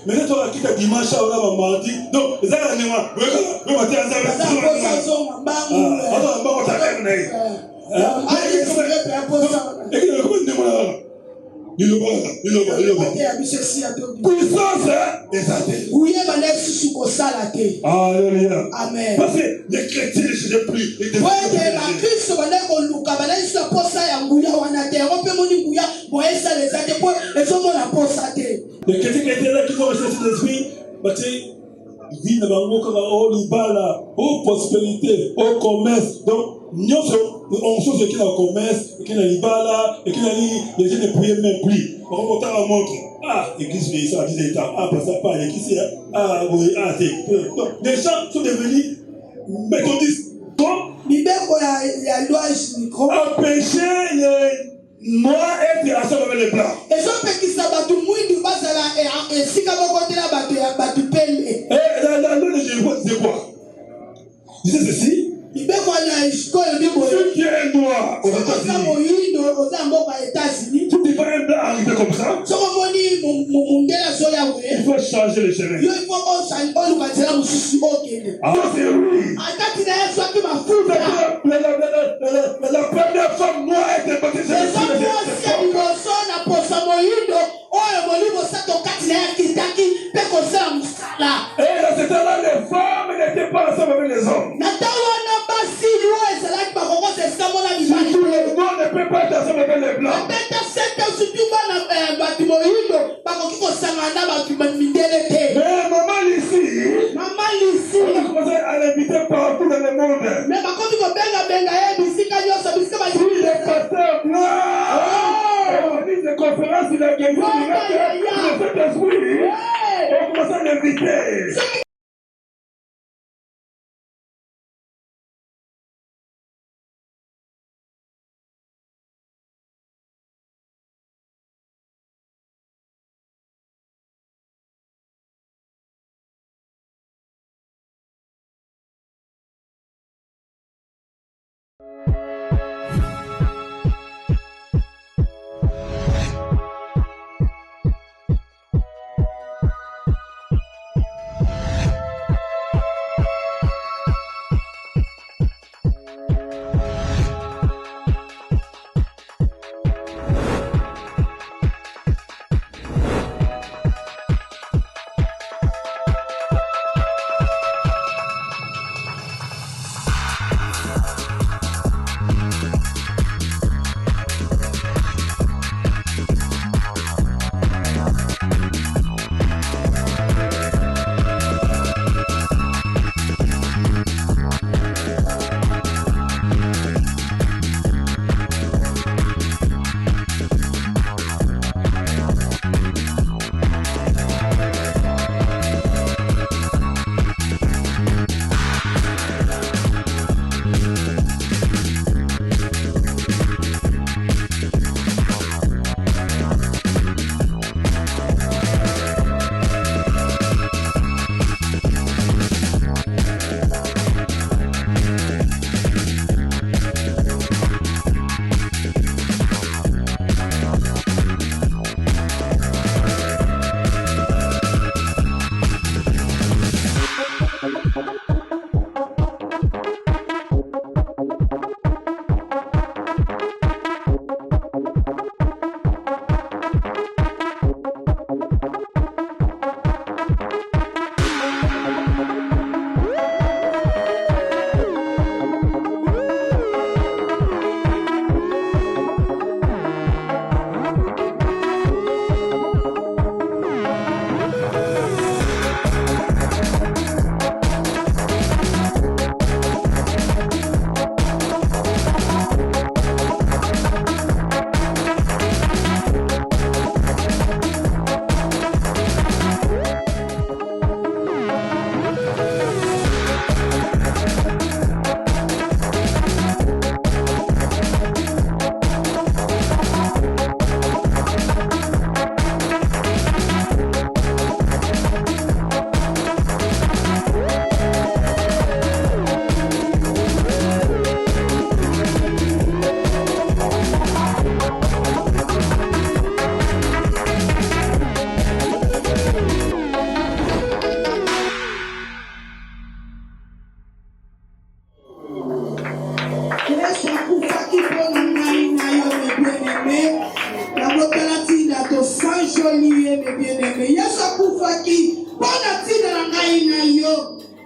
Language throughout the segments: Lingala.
Mais tu as quitté dimanche, on a mardi. Donc, les animaux, puissance Alléluia. Amen. Parce que les chrétiens ne cherchent plus. Les chrétiens qui étaient là, qui vont rechercher l'esprit, ils disent oh prospérité, oh commerce. Donc, on chose qui est au commerce, qui est dans l'ibala, et qui est les gens ne prient même plus. On remonte à la montre. Ah, l'église fait ça à 10 états. Ah, pas ça, pas l'église. Ah, oui, ah, c'est. Donc, les gens sont devenus méthodistes. Donc, empêcher les noirs et les races avec les blancs. Et la loi de Jéhovah disait quoi? Il disait ceci. Ce qui est noir aux États-Unis, tout n'est pas un blanc arrivé comme ça. Il faut changer le chemin. Ah, c'est lui. La première femme noire était baptisée. Et là, c'était là, les femmes n'étaient pas ensemble avec les hommes. Tout le monde ne peut pas être ensemble avec les blancs. Mais maman Lucie, on a commencé à l'inviter partout dans le monde. Il est pasteur blanc. On organise des conférences, il a gagné. Il a fait esprit. On commence à l'inviter.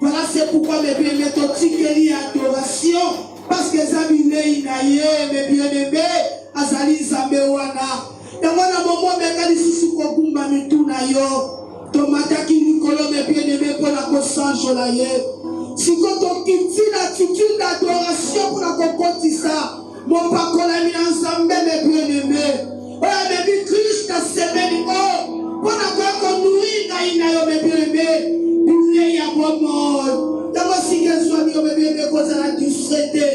Voilà, c'est pourquoi mes bien-aimés, totikeli adoration. Parce que Zabine Inaye, mes bien-aimés, Azali Zamewana. Et moi, dans mon moment, mes Susu Kokumba Mituna yo. Tomataki Nicolo, mes bien-aimés, pour la Kosanjo la ye. Si quand on quitte l'attitude d'adoration pour la Kokotissa, mon pakola mi ensemble, mes bien-aimés. Oh, mes Christ, la semaine, oh, pour la Konouri, Inayo, mes bien-aimés. Il y a bon d'abord si que soit mis au bébé de cause à la distraité.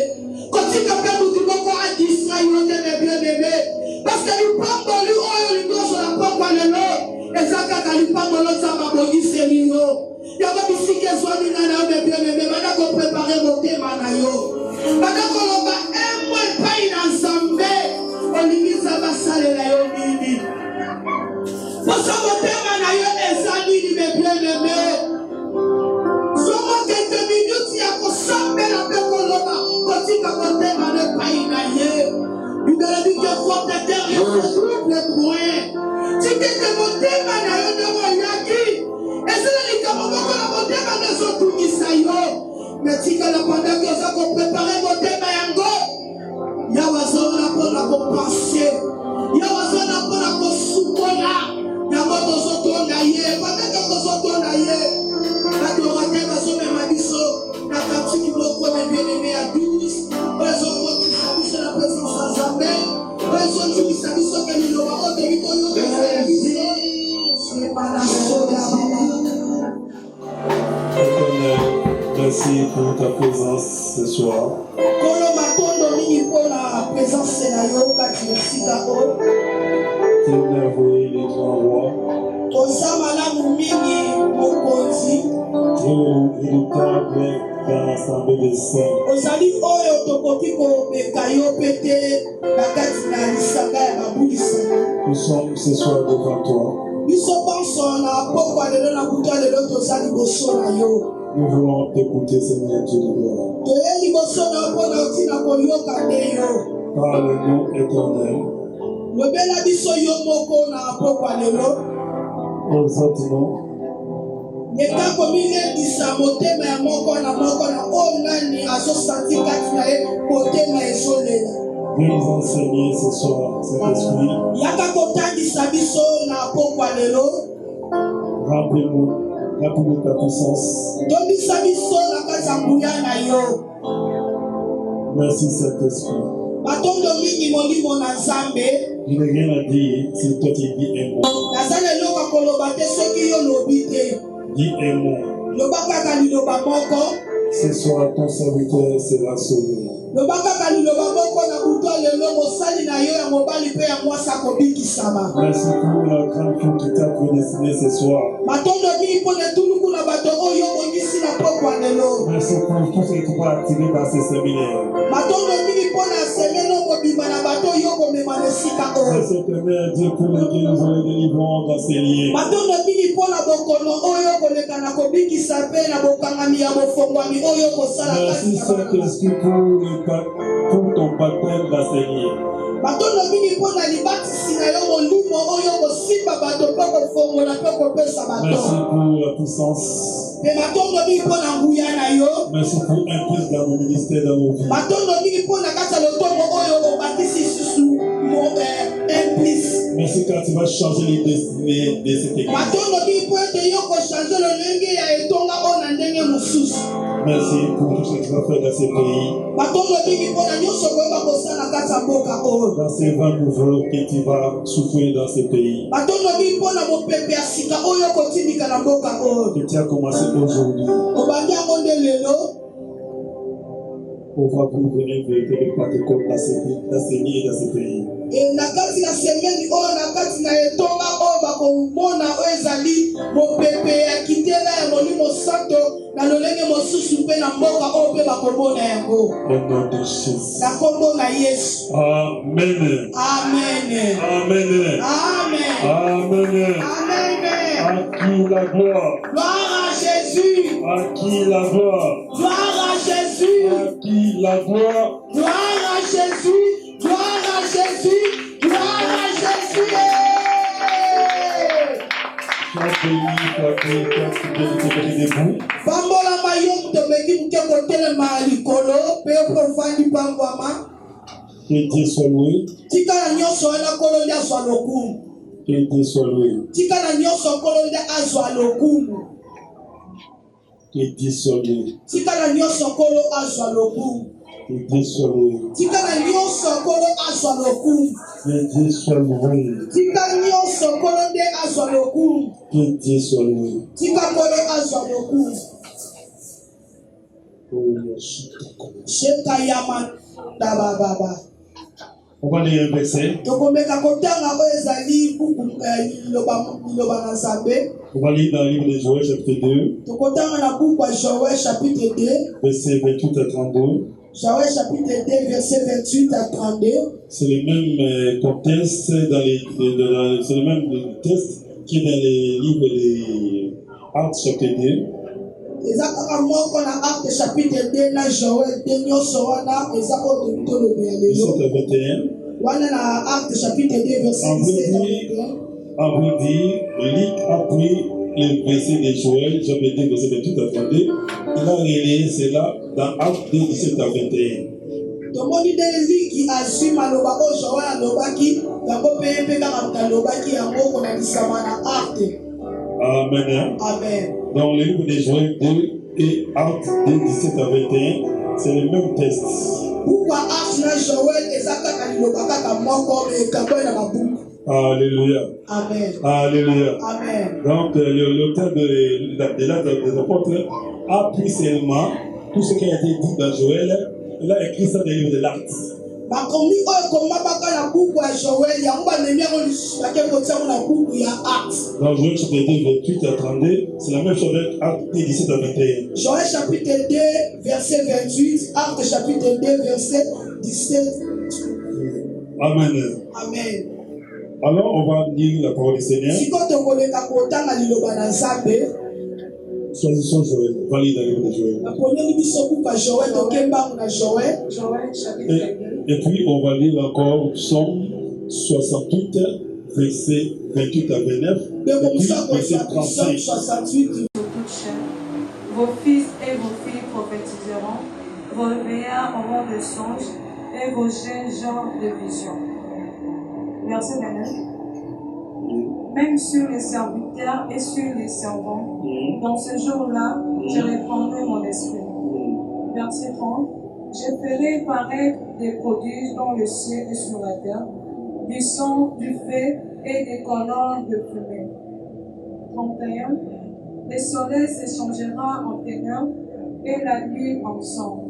Quand tu t'appelles nous disons qu'on a distrait nos bien aimés. Parce que nous pas dans lui, oh, nous doit sur la porte à l'élo. Et ça, quand nous pas dans l'autre, ça va bouger c'est lui. Il y a pas si que soit mis dans la bien aimé. Maintenant qu'on prépare mon thème à yo. Maintenant qu'on va un mois pas une ensemble. On limite ça va saler la yo mini. Pour ça, mon thème à yo est amis, mes bien aimés. Seulement quelques minutes, il y a qu'on s'appelle la paix qu'on l'a. Quand il va monter dans le pays d'ailleurs, il a dit que faut peut-être le point. Si tu es monté dans le yaki, et c'est là que mon qu'on a monté dans le autres qui s'aillent. Mais si que la pendant que ça qu'on préparait monter dans yango, il y a besoin d'apprendre à compenser. Il y a besoin d'apprendre à consommer. Il y a besoin d'apprendre à y pendant que nous sommes d'ailleurs. L'adorateur va se mettre à l'issue. La partie qui me connaît bien aimé à 12. Les autres qui s'habillent la présence à jamais. Les autres qui s'habillent sur le milieu. On te dit ce n'est pas la chose. Merci pour ta présence ce soir. Tu es merveilleux, les grands rois. Trop redoutable dans l'assemblée des saints. Nous sommes ce soir devant toi. Nous voulons t'écouter, Seigneur Dieu de gloire. Parle-nous, Éternel. Exauce-nous. Viens nous enseigner ce soir, cet esprit. Remplis-nous ta puissance. Merci, Saint-Esprit. Je n'ai rien à dire, c'est toi qui dis un mot. Dis un mot. Ce soir, ton serviteur sera sauvé. Merci pour la grande foule qui t'a prédestiné ce soir. Merci pour tout ce que tu vas attirer dans ce séminaire. Merci Éternel Dieu pour lesquels nous allons délivrer dans ces liens. Merci Saint-Esprit pour ton baptême dans ces liens. Merci pour la puissance. Merci pour un plus dans nos ministères, dans nos vies. Merci quand tu vas changer les destinées de cette église. Merci pour tout ce que tu vas faire dans ces pays. Dans ces vents nouveaux que tu vas souffler dans ces pays. Que tu as commencé aujourd'hui. On va vivre une vérité de Pentecôte dans ces lieux et dans ces pays. Au nom de Jésus. Amen. Amen. Amen. Amen. Amen. À qui la gloire? Gloire à Jésus. À qui la gloire? Gloire à Jésus. À qui la gloire? Gloire à Jésus. Gloire à Jésus. Gloire à Jésus. Bambola mayom to beki muke kotele malikolo pe profani bangwama. Que Dieu soit loué. Tika na nyoso na kololia swa lokumu. Que Dieu soit loué. Tika na nyoso kololia azwa lokumu. Que Dieu soit loué. Tika na nyoso kolo azwa lokumu. Que Dieu soit loué. Tika na nyoso kolo azwa lokumu. Que Dieu soit loué. Tika nyoso kolo de azwa lokumu. Que Dieu soit loué. Tika kolo azwa lokumu. Sheka yaman baba. On va lire un verset. On va lire dans le livre de Joël, chapitre 2. Verset 28 à 32. Joël, chapitre 2, verset 28 à 32. C'est le même contexte c'est le même texte qui est dans les livres de Actes, chapitre 2. Exactement, on a Actes chapitre 2, na Joël 2, Nyosoana, exactement, le 17 à 21. On a Actes chapitre 2, verset 17 à 21. En vous dire, Luc a pris le verset de Joël, chapitre 2, verset 28 à 32. Il a relayé cela dans Actes 2, 17 à 21. Donc, on dit qui a su Maloba, Joël, Lobaki, Yabo Pepe, Lobaki, Yamo, on a dit ça, Actes. Amen. Amen. Dans le livre de Joël 2 et Actes 2, 17 à 21, c'est le même texte. Pourquoi Actes na Joël et Zakaka Lobaka Kamoko et Kaboy na Mabou? Alléluia. Amen. Alléluia. Amen. Donc, l'auteur de l'acte des apôtres a pris seulement tout ce qui a été dit dans Joël. Il a écrit ça dans le livre de l'Acte. Dans Joël, chapitre 2, 28 à 32, c'est la même chose avec Acte 2, 17 à 21. Joël, chapitre 2, verset 28, Acte, chapitre 2, verset 17. Amen. Amen. Alors, on va lire la parole du Seigneur. Choisissons Joël. On va lire dans le livre de Joël. Et puis, on va lire encore Psaume 68, verset 28 à 29. Et puis, verset 35. Vos fils et vos filles prophétiseront, vos vieillards auront des songes, et vos jeunes gens de visions. Verset 29. Même sur les serviteurs et sur les servants, dans ce jour-là, je répandrai mon esprit. Verset 30. Je ferai paraître des prodiges dans le ciel et sur la terre, du sang, du feu et des colonnes de fumée. 31. Le soleil se changera en ténèbres et la nuit en sang,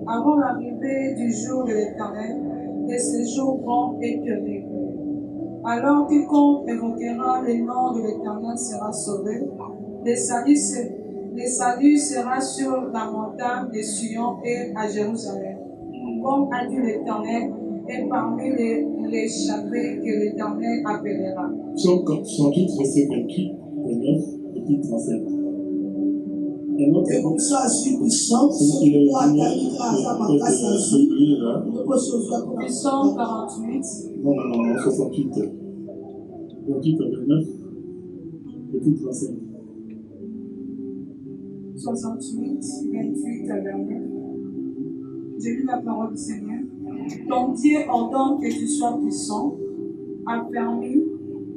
avant l'arrivée du jour de l'Éternel, de ce jour grand et terrible. Alors quiconque évoquera le nom de l'Éternel sera sauvé. Le salut sera sur la montagne de Sion et à Jérusalem, comme a dit l'Éternel, et parmi les chagrins que l'Éternel appellera. Psaume 68, verset 28, 29 et puis 35. Un autre Psaume 48. Non, 68. 28 à 29 et puis 35. 68, 28 à 29. J'ai lu la parole du Seigneur. Ton Dieu ordonne que tu sois puissant, a permis,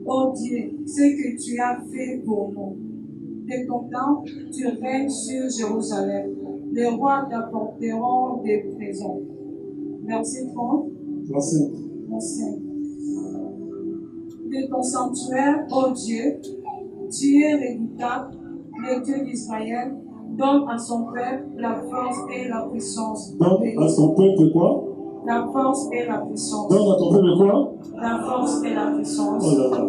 ô Dieu, ce que tu as fait pour nous. De ton temps, tu règnes sur Jérusalem. Les rois t'apporteront des présents. Verset 30. 35. De ton sanctuaire, ô Dieu, tu es redoutable, le Dieu d'Israël. Donne à son peuple la force et la puissance. Donne à son peuple quoi? La force et la puissance. Donne à ton peuple quoi? La force et la puissance. Oh là là.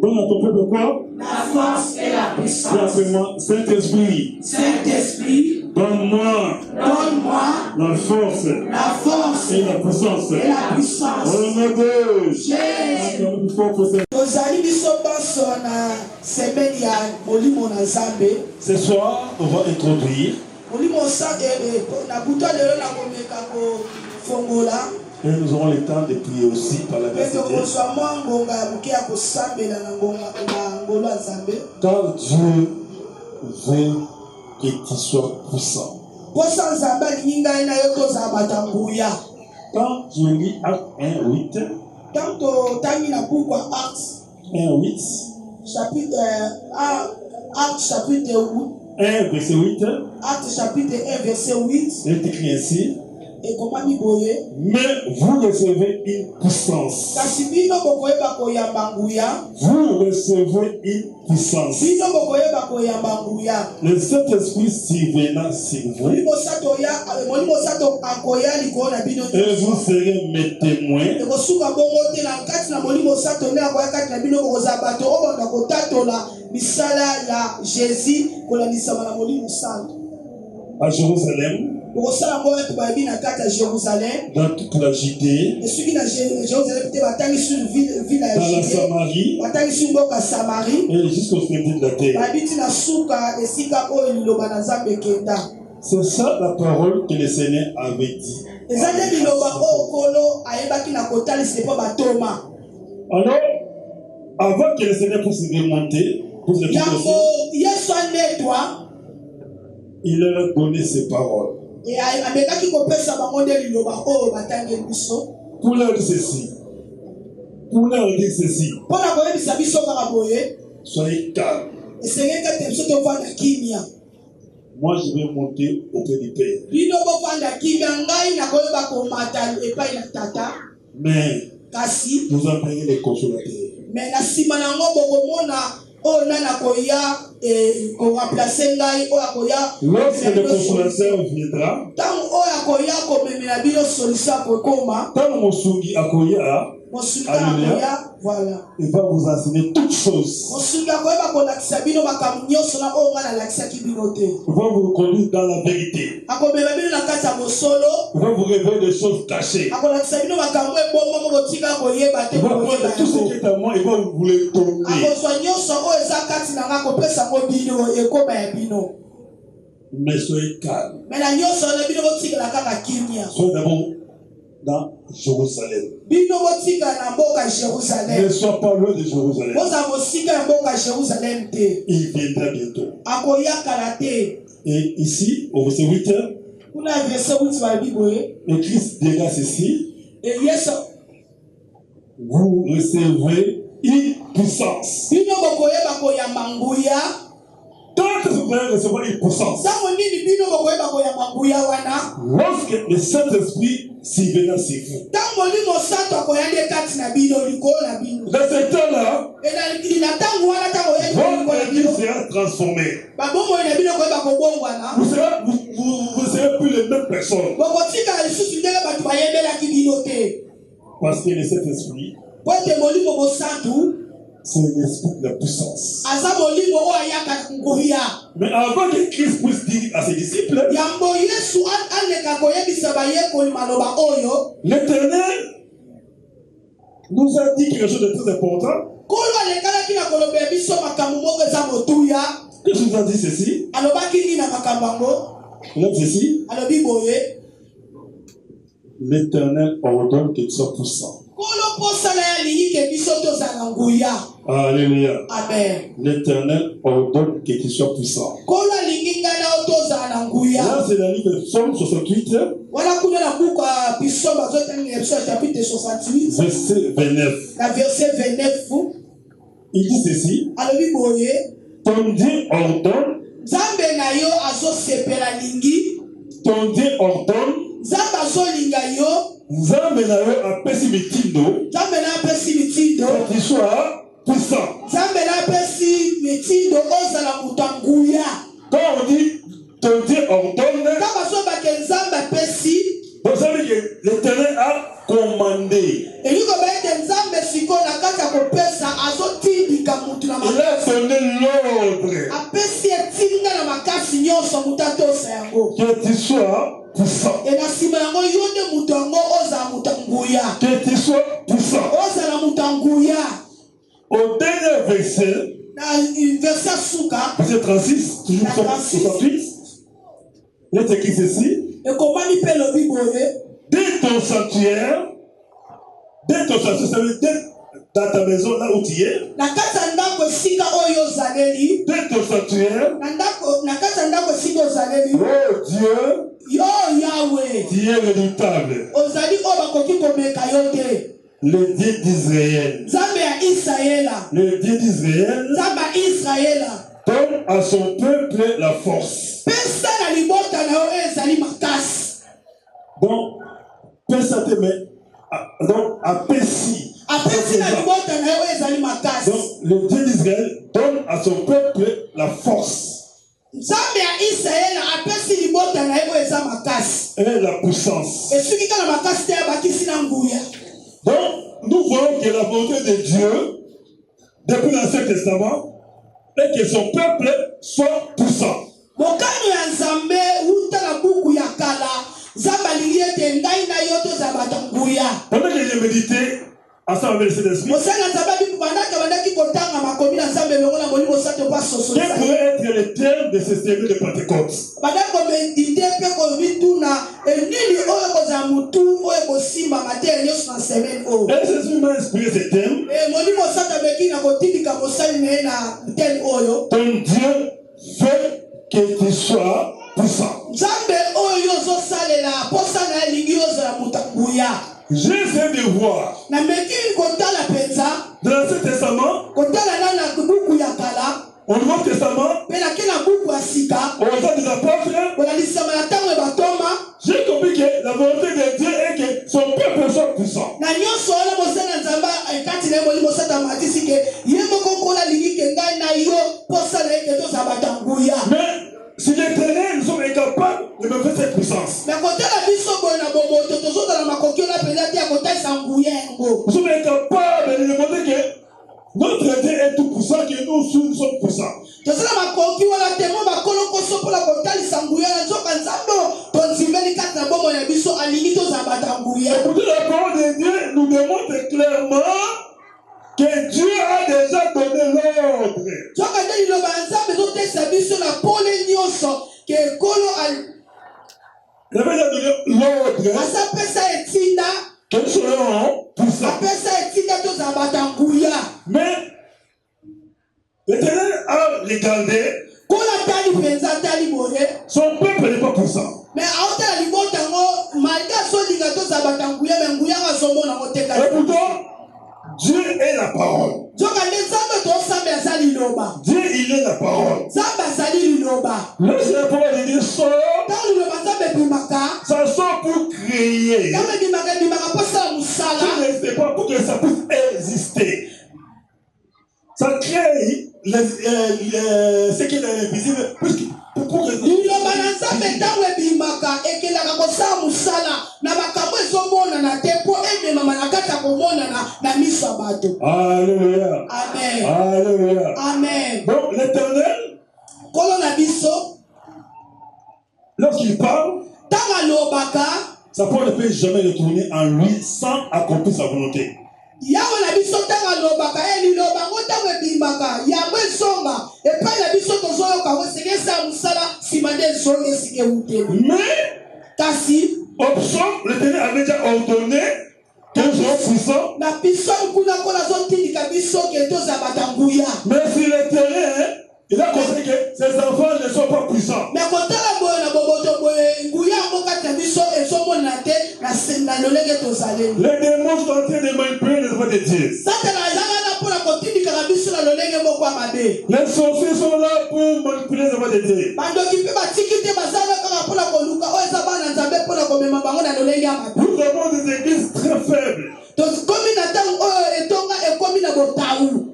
Donne à ton peuple quoi? La force et la puissance. Dis après moi, Saint-Esprit. Saint-Esprit. Donne-moi la force et la puissance. Et la puissance. Au nom de Jésus. Ce soir, on va introduire Et nous aurons le temps de prier aussi par la grâce de Dieu. Quand Dieu veut que tu sois puissant. Quand tu lis Acte 1:8, 1:8, chapitre 1, chapitre 1 verset 8, Acte chapitre 1 verset 8, il est écrit ainsi. et comment il boye? Mais vous recevez une puissance. Vous recevez une puissance. Le Saint-Esprit surviendra sur vous. Et vous serez mes témoins. À Jérusalem, dans toute la Judée, dans la Samarie, et jusqu'au fin de la terre. C'est ça la parole que le Seigneur avait dit. Alors, avant que le Seigneur puisse remonter, il leur a donné ses paroles. Pour leur dire ceci. Pour leur dire ceci. Soyez calmes. Moi, je vais monter auprès du Père. Mais vous enverrez les consolateurs. Lorsque le consolateur viendra, il va vous enseigner toutes choses. Il va vous conduire dans la vérité. Il va vous révéler des choses cachées. Il va prendre tout ce qui est à moi, il va vous les donner. Mais soyez calme. Soyez d'abord dans Jérusalem. Ne sois pas loin de Jérusalem. Il viendra bientôt. Et ici, au verset 8, le Christ dira ceci. Vous recevrez une puissance. Quand vous allez recevoir une puissance, lorsque le Saint-Esprit surviendra sur vous, dans ce temps-là, votre vie sera transformée. Vous ne serez plus les mêmes personnes. Parce que le Saint-Esprit, c'est l'esprit de la puissance. Mais avant que Christ puisse dire à ses disciples, l'Éternel nous a dit quelque chose de très important. Qu'est-ce qu'il nous a dit ceci? Il a dit ceci. L'Éternel ordonne que tu sois puissant. Alléluia. Amen. L'Éternel ordonne que tu sois puissant. Là, c'est la livre de Psaume 68. Verset 29. Il dit ceci. Ton Dieu ordonne. Ton Dieu ordonne. Nzambe na yo apesi mitindo que tu sois puissant. Quand on dit ton Dieu ordonne, vous savez que l'Éternel a commandé. Il a donné l'ordre que tu sois puissant. Que tu sois puissant. Au dernier verset, verset 36, toujours 68, il est écrit ceci. Dès ton sanctuaire, ça veut dire dans ta maison, là où tu es. Dès ton sanctuaire, oh Dieu, tu es redoutable. Le Dieu d'Israël. Le Dieu d'Israël donne à son peuple la force. Donc, donc, à Pessi. Donc, le Dieu d'Israël donne à son peuple la force. Et la puissance. Donc, nous voyons que la volonté de Dieu, depuis l'Ancien Testament, est que son peuple soit puissant. Pendant que j'ai médité ensemble avec cet esprit, quel pourrait être le terme de ce service de Pentecôte? Et Jésus m'a inspiré ce thème. Ton Dieu veut que tu sois puissant. J'essaie de voir dans l'Ancien Testament, au Nouveau Testament, aux temps des apôtres, j'ai compris que la volonté de Dieu est que son peuple soit puissant. Mais si l'Éternel, nous sommes incapables de me faire cette puissance. Nous sommes incapables de demander que notre Dieu est tout puissant, que nous sommes puissants. Et pourtant, la parole de Dieu nous démontre clairement que Dieu a déjà donné l'ordre. Il avait déjà donné l'ordre que nous serons puissants. Mais l'Éternel a regardé, son peuple n'est pas puissant. Et pourtant, Dieu est la parole. Dieu, il est la parole. Lorsque la parole de Dieu sort, ça sort pour créer. Ça n'existe pas pour que ça puisse exister. Ça crée ce qui est invisible pour que Alléluia. Amen. Alléluia. Amen. Donc l'Éternel, lorsqu'il parle, sa parole ne peut jamais retourner en lui sans accomplir sa volonté. Mais option, l'Éternel avait déjà ordonné que nous soyons puissants. Mais si l'Éternel, il a conseillé que ses enfants ne soient pas puissants. Les démons sont en train de manipuler les enfants de Dieu. Les sorciers sont là pour manipuler les enfants de Dieu. Nous avons des églises très faibles.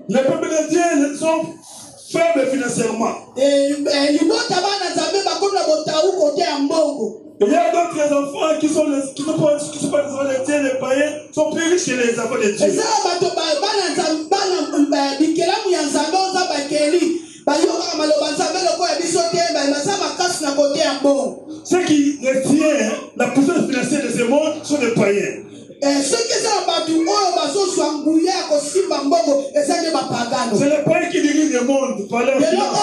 Les peuples de Dieu sont faibles financièrement. Il y a d'autres enfants qui sont pas des enfants de Dieu, les païens sont plus riches que les enfants de Dieu. Ceux qui retiennent la puissance financière de ce monde sont des païens. C'est les païens qui dirigent le monde par leur finance.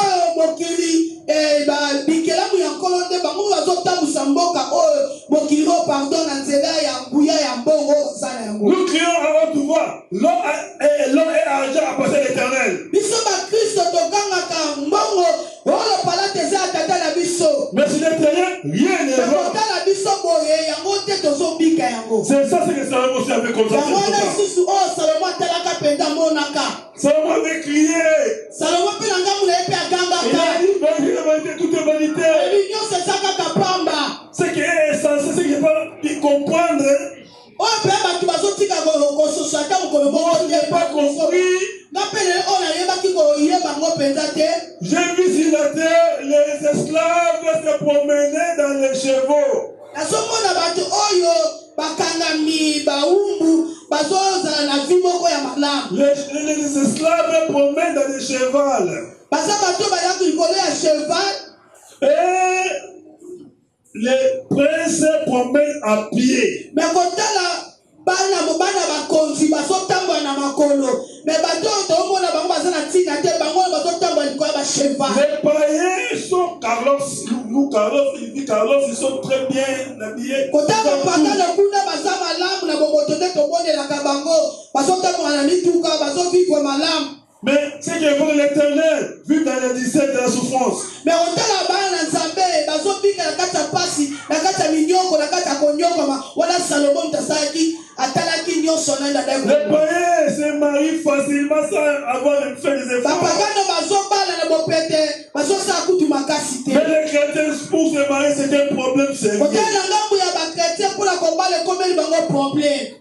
Nous crions à haute voix, l'eau et argent appartient à l'Éternel. Mais sur le terrain, rien ne va. C'est ça ce que Salomon aussi avait constaté. Salomon avait crié. Il a dit, vanité, tout est vanité. Ce qui est essentiel, c'est qu'il faut comprendre. J'ai pas compris. J'ai vu sur la terre les esclaves se promener dans les chevaux. Les esclaves promènent dans les chevals. Et les princes promènent à pied. Les païens sont Carlos, ils sont très bien habillés. Mais c'est qu'il faut l'Éternel, vu dans les 17 de la souffrance. Les païens se marient facilement sans avoir fait des efforts. Mais les chrétiens, pour se marier, c'est un problème sérieux.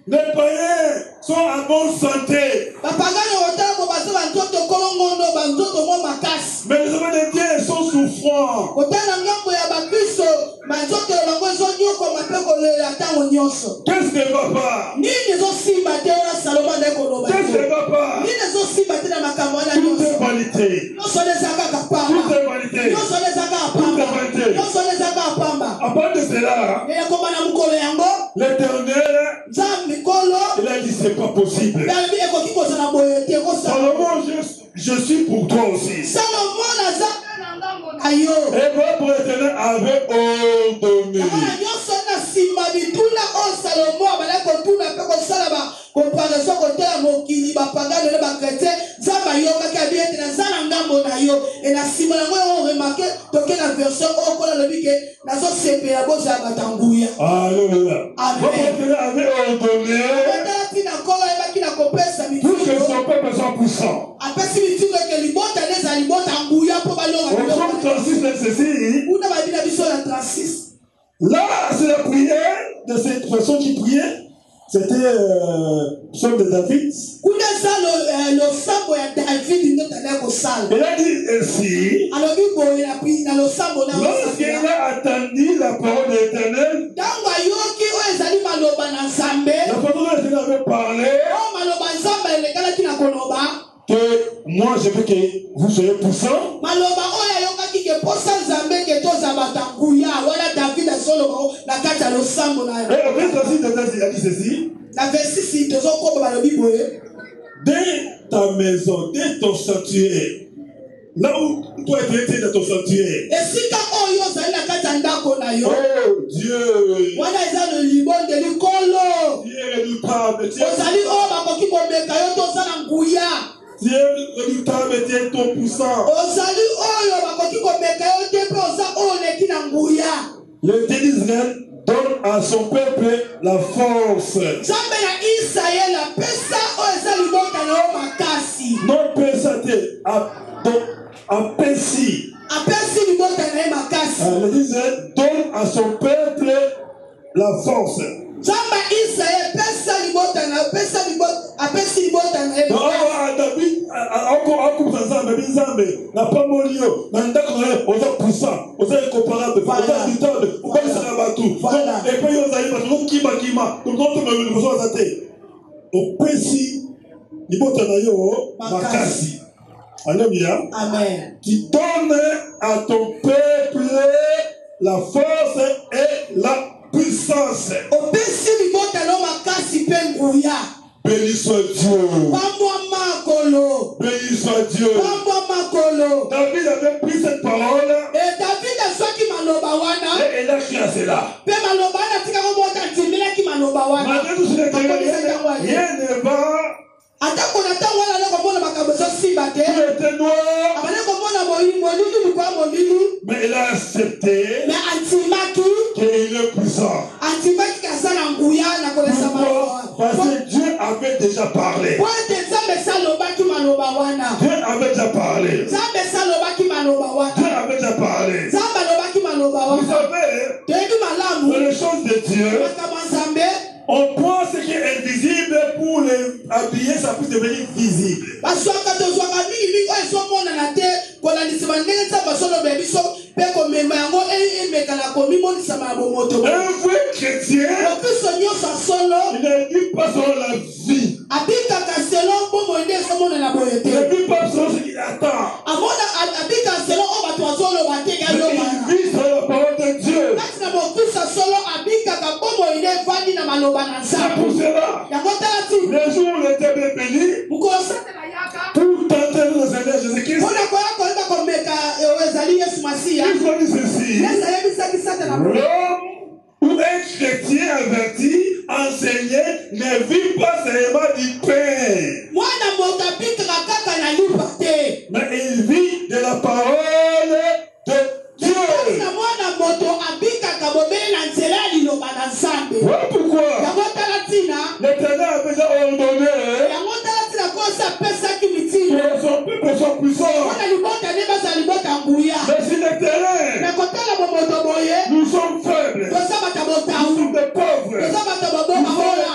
Les païens sont en bonne santé. Mais les hommes de Dieu sont souffrants. Qu'est-ce qui ne va pas? Qu'est-ce qui ne va pas? Tout est vanité. Tout est vanité. Tout est vanité. À part de cela, l'Éternel, il a dit c'est pas possible. Salomon, je suis pour toi aussi. Et votre Éternel avait ordonné. Alléluia. Votre Éternel avait ordonné pour que son peuple soit puissant. Au Psaume 36, verset 6. Là, c'est la prière de cette personne qui priait. C'était Psaume de David. Il a dit ainsi. Lorsqu'il a attendu la parole de l'Éternel, la parole de l'Éternel avait parlé que moi je veux que vous soyez puissants. Et au verset 6 il a dit ceci. Dès ta maison, dès ton sanctuaire, là où toi tu étais dans ton sanctuaire. Oh Dieu. Dieu est redoutable. Dieu est redoutable, Dieu est ton puissant. Le Dieu d'Israël donne à son peuple la force. Non, Pesate, Apesi. Le Dieu d'Israël donne à son peuple la force. Alléluia. Amen. Qui donne à ton peuple la force et la puissance. Béni soit Dieu. Béni soit Dieu. David avait pris cette parole. Et elle a créé cela. Malgré tout ce qu'il rien ne va. Tout était noir. Mais elle a accepté qu'il est puissant. Pourquoi? Parce que Dieu avait déjà parlé. Dieu avait déjà parlé. Dieu avait déjà parlé. Vous savez, dans les choses de Dieu, on prend ce qui est invisible pour les habiller, ça peut devenir visible. Un vrai chrétien, il ne vit pas selon la vie. Il ne vit pas selon ce qu'il attend. Il vit selon la parole de Dieu. C'est pour cela, les jours où l'été est béni, tout tenter de Seigneur Jésus-Christ, il faut dire ceci: l'homme ou un chrétien averti, enseigné, ne vit pas seulement du pain, mais il vit de la parole de Dieu. Voilà pourquoi l'Éternel a déjà ordonné que son peuple soit puissant. Mais si l'Éternel, nous sommes faibles, nous sommes des pauvres, nous sommes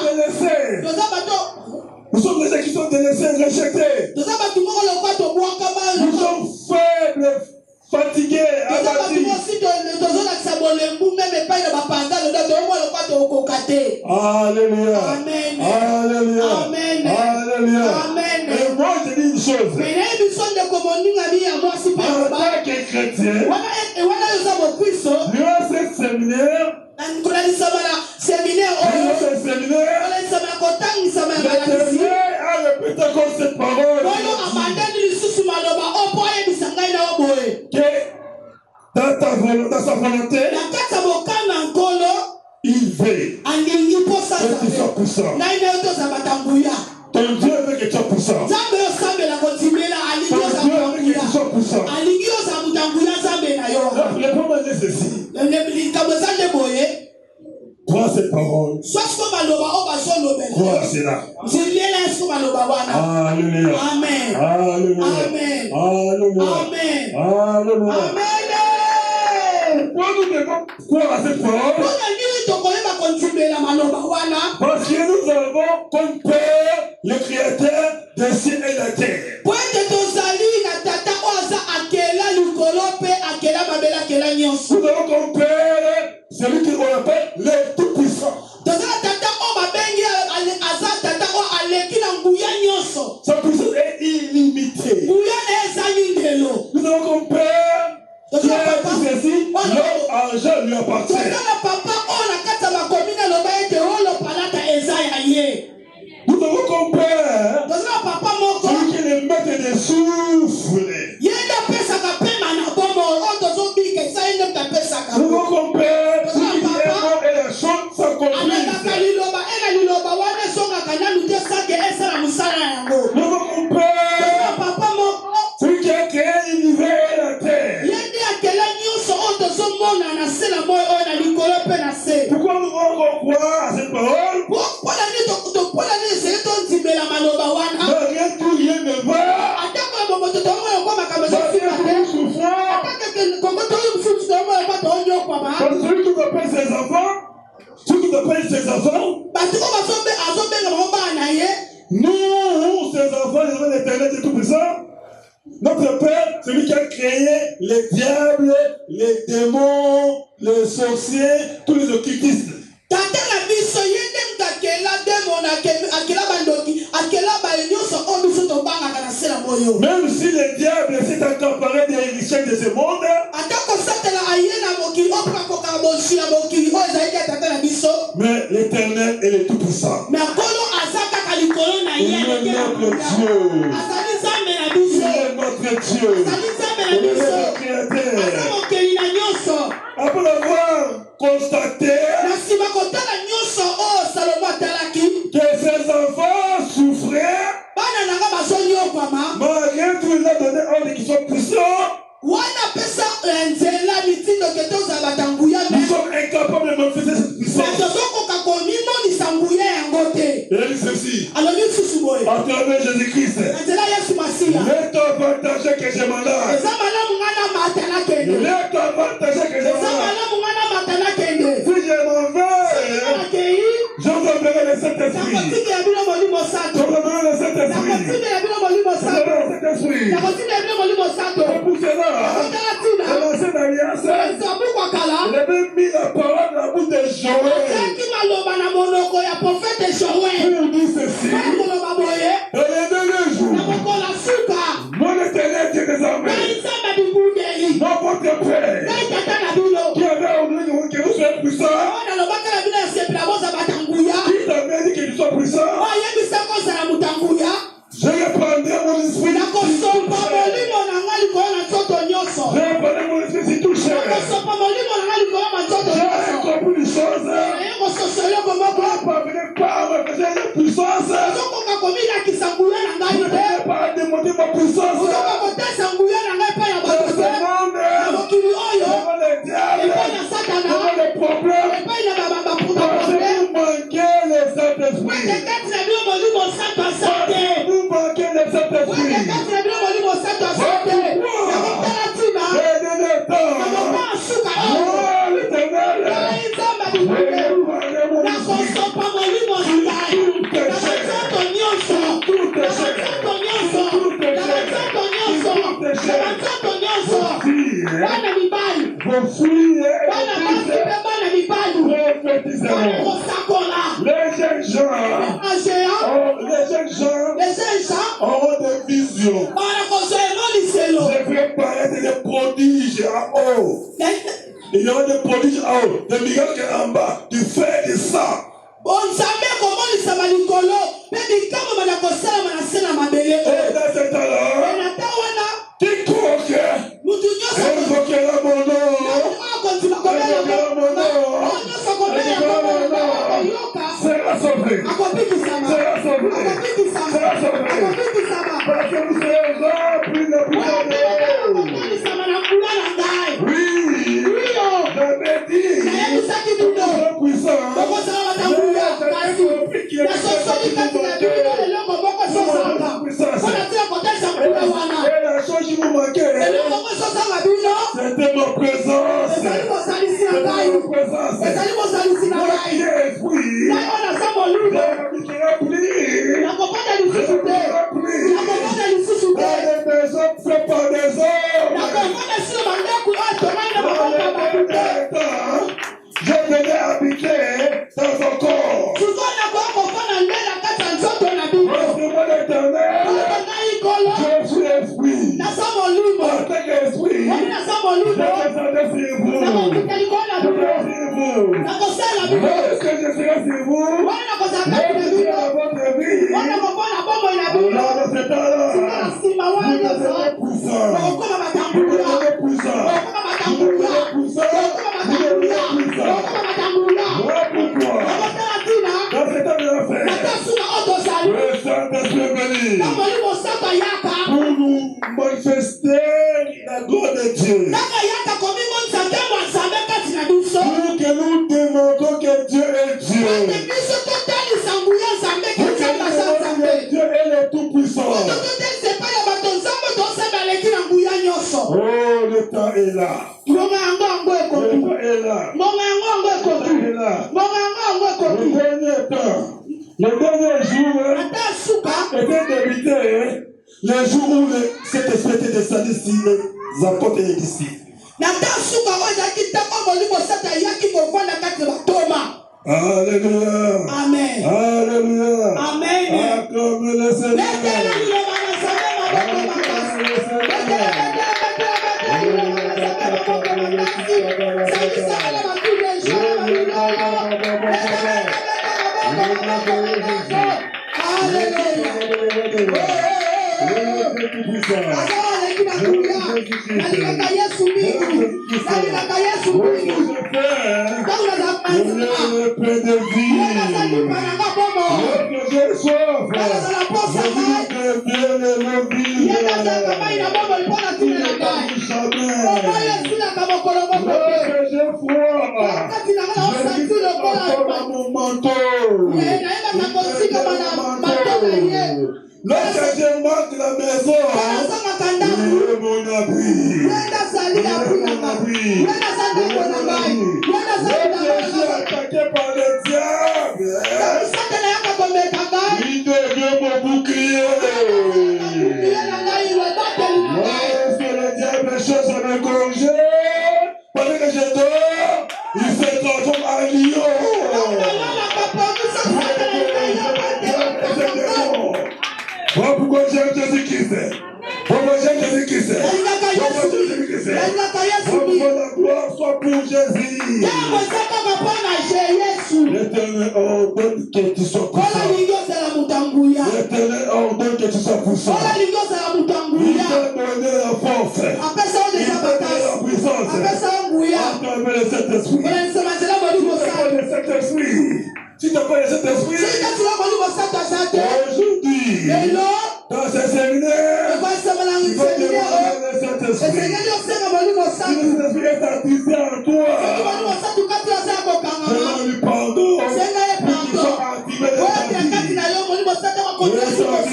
délaissés, nous sommes des gens qui sont délaissés, rejetés, nous sommes faibles, fatigués, abattus. Alléluia. Amen. Alléluia. Amen. Alléluia. Amen. Et moi je dis une chose. En tant que chrétien, durant ce séminaire, l'Éternel a répété encore cette parole. Que dans sa volonté, il veut que tu sois puissant. Ton Dieu veut que tu sois puissant. Ton Dieu veut que tu sois puissant. Le problème est ceci. Crois cette parole. Crois à cela. Alléluia. Amen. Alléluia. Amen. Alléluia. Amen. Alléluia. Pourquoi nous devons croire à cette parole? Parce que nous avons comme Père le Créateur des cieux et de la terre. Nous avons comme Père celui qu'on appelle le Tout-Puissant. Sa puissance est illimitée. Nous avons comme Père qui a dit ceci: l'or, argent lui appartient. Nous avons comme Père celui qui est le maître des souffles. Nous avons comme Père celui qui est mort et la chose sans complice. Nous avons comme Père celui qui a créé l'univers et la terre. Pourquoi nous devons croire à cette parole? Malgré tout, rien ne va. Malgré tout, souffrant. Parce que celui qui appelle ses enfants, nous, ses enfants, nous avons l'Éternel de Tout-Puissant. Notre Père, celui qui a créé les diables, les démons, les sorciers, tous les occultistes. Même si le diable s'est accaparé des richesses de ce monde, mais l'Éternel est le Tout-Puissant. Il est notre Dieu. Il est notre Dieu. Il est notre Créateur. après avoir constaté na nsima kotala nyonso oyo Salomo atalaki que ses enfants souffraient, bana nanga bazonyokwama malgré tout, il a donné ordre qu'ils sont puissants. wana pesa nzela mitindo ke tozala batanguya Nous sommes incapables de manifester cette puissance. tozokoka komimonisa nguya yango te. Et il dit ceci, alobi lisusu boye à travers Jésus-Christ, na nzela yesu masiya let avantage que je m'en eza malamu ngana matala kende let avantage que je eza m'en malamu ngana matala kende si je m'en vais, akei j'envoierai le Saint-Esprit. nakotikela bino molimo sato J'envoierai le Saint-Esprit. nakotikela bino molimo sato J'envoierai le Saint-Esprit. nakotikela bino molimo sato Et pour cela, nakotala tina dans l'ancienne alliance, ezabukwa kala il avait mis la parole dans la bouche de Joël. ataki maloba na monoko ya profete joel Pour dire ceci, koloba boye dans les derniers na jours, mokola suka mon éternel Dieu des armées, ngai nzambe bibundeli mon votre Père, ngai tata na bino qui avait ordonné que vous soyez puissants, oyo nalobaka na bino ya sepela boza batanguya qui t'avait dit que tu sois puissant, oyo ayebisa kozala motanguya je reprendrai mon esprit. nakosopa molimo na ngai likolo na nzoto nyonso Je reprendrai mon esprit si touché. nakosopa molimo na ngai likolo na nzoto J'ai nyonso compris une chose. naye kososa eloko moko Vous ne parvenez pas à manifester la puissance. ozokoka komilakisa nguya na ngai Vous ne te pouvez pas démontrer ma puissance. ozoka kotesa nguya na ngai epai ya Dans bato ce te na monde, mokili oyo devant le diable, epai ya satana devant les problèmes, epai na parce que baproblème vous manquez le Saint-Esprit. kati na bino molimo sato asa Parce te que vous manquez le Saint-Esprit. kati na bino molimo sato asa te nakotala ntina Et de le temps, nakota suka oyo moi, l'Éternel, ngai nzambe je bibundeli reprendrai mon esprit. nakosopa molimo na ngai na banzoto nyonso na banzoto nyonso na banzoto nyonso na banzoto nyonso bana mibali Vos filles et bana vos basi fils mpe bana mibali prophétiseront. kosakola Les jeunes gens, agéant les jeunes gens les gens auront des visions. bana kozwa emoliselo Je vais paraître des prodiges en haut. Il y aura des prodiges en haut, des miracles en bas, du fer, du sang. nzambe ekomolisama likolo mpe bikambo bana kosalama na se na mabele Et dans ce temps-là, na ta wana quiconque mutu nyonso invoquera mon nom, akonzima kobela nyonso kobela koyoka sera sauvé. akobikisama Sera sauvé. akobikisama Sera sauvé. akobikisama Parce que vous serez remplis de puissance de Dieu. okomolisama na kula na ngai Oui, iyo j'avais dit, nayebisaki bino très puissant. okosala batanguya kasi nasosoli kati na bino eloko moko esosanga mpona tina kotesa kula wana Et la chose qui vous manquait, eloko moko esosanga bino c'était ma présence. ezali kosalisi na ngai Ma présence. ezali kosalisi na Moi ngai qui ai esprit, ngai oyo naza molimo j'habiterai plus. nakopanda lisusu te nakopanda lisusu te Dans les maisons faites par des hommes. nakopanda sino bandako oyo tongai na Dans maboko ya bato les te derniers temps, je venais habiter dans ton corps. sikoyo nakoya kofanda nde na kati ya nzoto na bino Parce que moi, l'Éternel, oko ngai kolo je suis esprit. naza molimo En tant qu'esprit, omi naza je molimo descendais sur vous. nakokita likolo na Je bino vais sur vous. nakosala bino Lorsque je serai sur vous, wana nakozala kati na lorsque bino dans votre vie, wana kopona bomoi na bino alors de ce sika temps-là, na nsima vous wana nyonso devenez puissant. okokoma Vous batanguya devenez puissant. okokoma Vous batanguya devenez puissant. okokoma Vous devenez batanguya puissant. okokoma batanguya Voilà pourquoi, okotala ntina dans ce temps de l'affaire, natasuka oyo tozali le Saint-Esprit est venu na molimo sato yaka pour nous manifester la gloire de Dieu. taka yaka komimonisa ntango ya nzambe kati na biso Pour que nous démontrons que Dieu est Dieu. ate biso totalisa nguya nzambe Pour que kati nous asa démontrons nzambe que Dieu est le Tout-Puissant. oto totalisa epai ya bato nzambe tosala aleki na nguya nyonso Oh, le temps est là. mbongo yango yango Le ekoki temps est là. mbongo yango yango Le ekoki temps est là. mbongo yango yango Le ekoki dernier temps, le dernier jour ata suka était débuté, le jour où cet esprit était descendu sur les apôtres et les disciples. na ta suka oyo ezalaki ntango molimo sato ayaki kovanda kati na batoma Alléluia. amen Alléluia. amen Acclame le Seigneur. letela liloba na nzambe maboko makasi letela salisakala bakule ejana Alléluia. Azala leki na nguya nalingaka Yesu mingi, nalingaka Yesu mingi. Ntango nazala panzima, nazali pananga bomo, nazala posa ngai, nazalaka mai na bomo mpona tine na ngai. Omo Yesu naka mokolo moko te. Kati na ngai naosanti lokola nayebaka kosikama na mato na ye. Lorsque je monte la maison, wenda zali ya puyanga, wenda zali ya ngai, wenda zali ya je suis attaqué par le diable. Satana yaka komeka ngai. Il devient mon bouclier. Lorsque le diable cherche à me corriger, pendant que je dors, il se transforme en lion. Voilà pourquoi j'aime Jésus-Christ. Pourquoi j'aime Jésus-Christ. Pourquoi la gloire soit pour Jésus. L'Éternel ordonne que tu sois puissant. L'Éternel ordonne que tu sois puissant. Il t'a donné la force. Il t'a donné la puissance. Acclamez le Saint-Esprit. Le Saint-Esprit. Si tu appelles le Saint-Esprit, aujourd'hui, dans ce séminaire, tu vas demander le Saint-Esprit. Si le Saint-Esprit est attisé en toi, demande-lui pardon pour qu'il soit activé dans ta vie. Et soit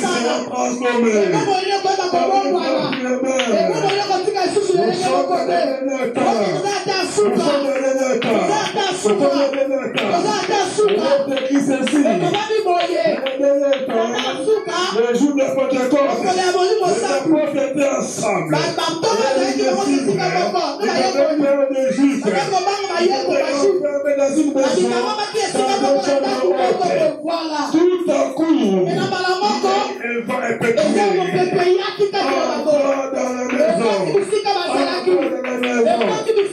transformé. Le jour de Pentecôte, les apôtres étaient ensemble. Ils étaient des Juifs. Ils étaient enfermés dans une maison. Tout à coup, il va effectuer. Encore dans la maison.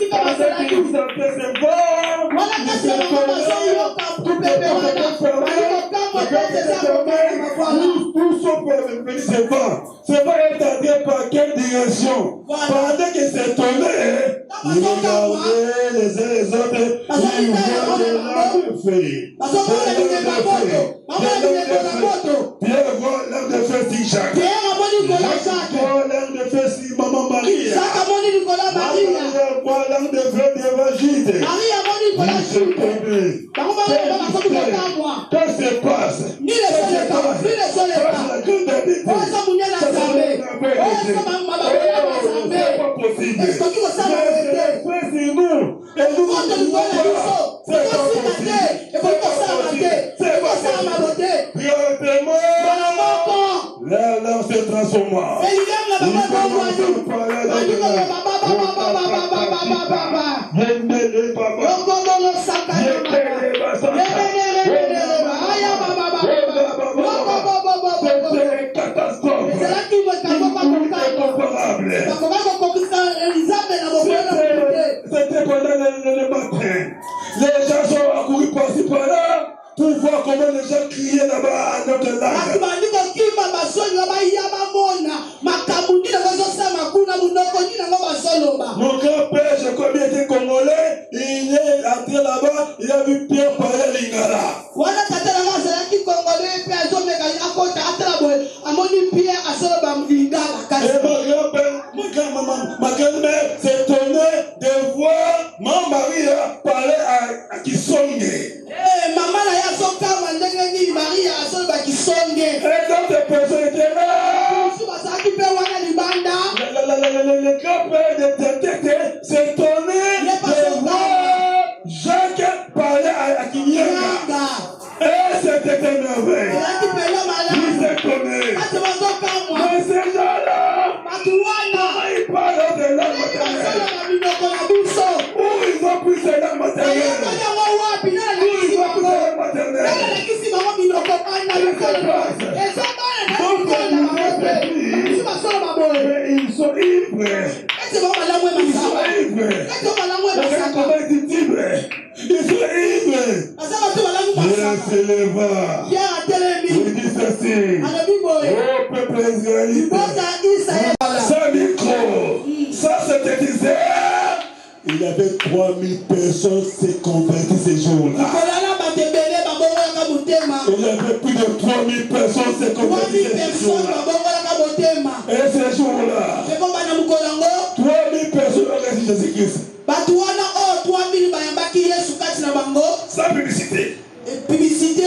Avec une certaine voix, il se tout son problème, c'est pas établi par quelle direction. Pendant que c'est tombé, il regardait les uns les autres, il voit des larmes de feu. Pierre voit l'âme de feu si Jacques. Jacques voit l'âme de feu si Maman Marie. Marie voit l'âme de feu d'Évangile. Il se tombé. Qu'est-ce qui se passe? Là, on se transforme. C'était pendant le matin. Les gens sont accourus par-ci par-là pour voir comment les gens criaient là-bas à notre langue. Mon grand-père, je crois bien, était congolais. Il est entré là-bas, il a vu Pierre parler à Lingala. Ma grand-mère s'est étonnée de voir mon mari parler à Kisonge. Et d'autres personnes étaient là. Le grand-père de Tété s'est étonné de voir Jacques parler à Kinyanga. Et c'était une merveille. Il s'est étonné. Mais ces gens-là, ils parlent de langue maternelle. Où ils ont pris ces langues maternelles? Mais ils sont ivres. Ils sont ivres. Ils sont ivres. Je s'éleva. Il dit ceci. Ô peuple israélite, sans micro, Il y avait 3000 personnes qui s'est converties ces jours-là. Il y avait plus de 3000 personnes qui s'est converties ces jours-là. Et ces jours-là, 3000 personnes ont reçu Jésus-Christ. Sans publicité.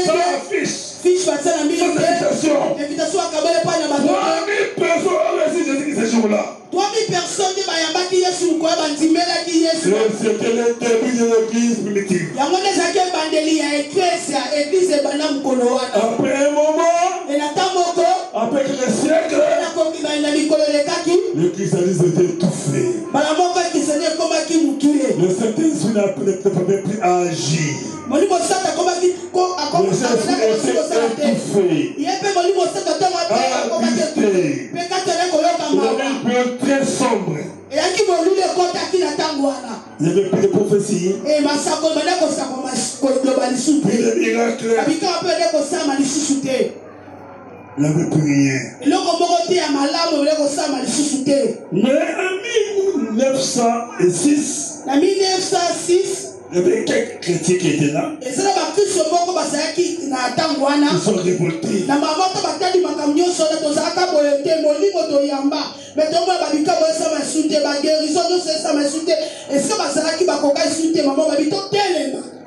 Sans affiche. Sans invitation. 3000 personnes ont reçu Jésus-Christ ces jours-là. 3000 personnes qui c'était le début de l'église primitive. Après un moment, après quelques siècles, le christianisme était étouffé. Le Saint-Esprit ne pouvait plus agir. Le Saint-Esprit était étouffé. Il avait une période très sombre. Il n'y avait plus de prophétie. Plus de miracles. Il n'y avait plus rien. Mais en 1906, il y avait quelques chrétiens qui étaient là. Ils sont révoltés.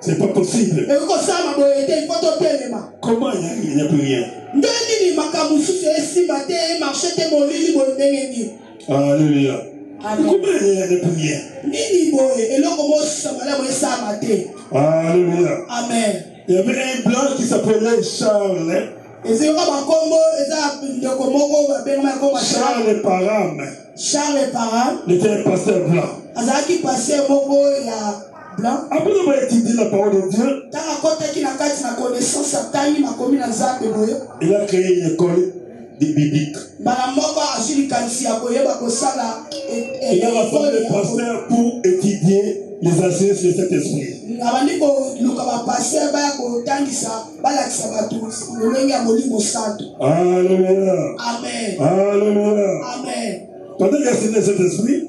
C'est pas possible. Comment il n'y a plus rien? Alléluia. Comment il n'y a plus rien? Alléluia. Amen. Il y avait un blanc qui s'appelait Charles. Charles Parham. Il était un pasteur blanc. Après avoir étudié la parole de Dieu, il a créé une école biblique. Il a rassemblé les pasteurs pour étudier les enseignements sur cet esprit. Alléluia. Amen. Alléluia. Amen. Pendant qu'il a enseigné cet esprit,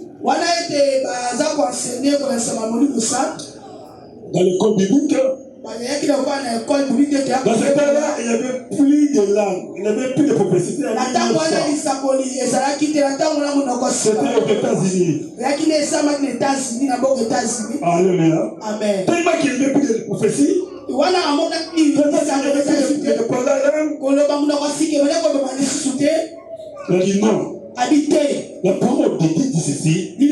dans l'école biblique, dans ce temps-là, il n'y avait plus de langue, il n'y avait plus de prophétie. C'était aux États-Unis. Alléluia. Amen. Tellement qu'il n'y avait plus de prophétie, il a dit non. La parole de Dieu dit ceci. Le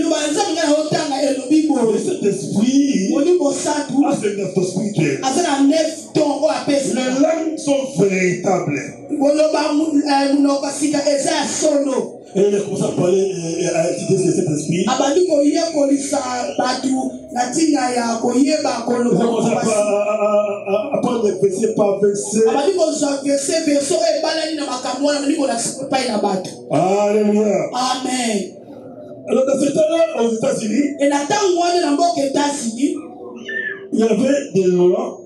Saint-Esprit a ce neuf spirituel. Les langues sont véritables. Et il a commencé à parler, à utiliser cet esprit. Il a commencé à parler verset par verset. Alléluia. Amen. Alors dans ce temps-là, aux États-Unis, il y avait des lois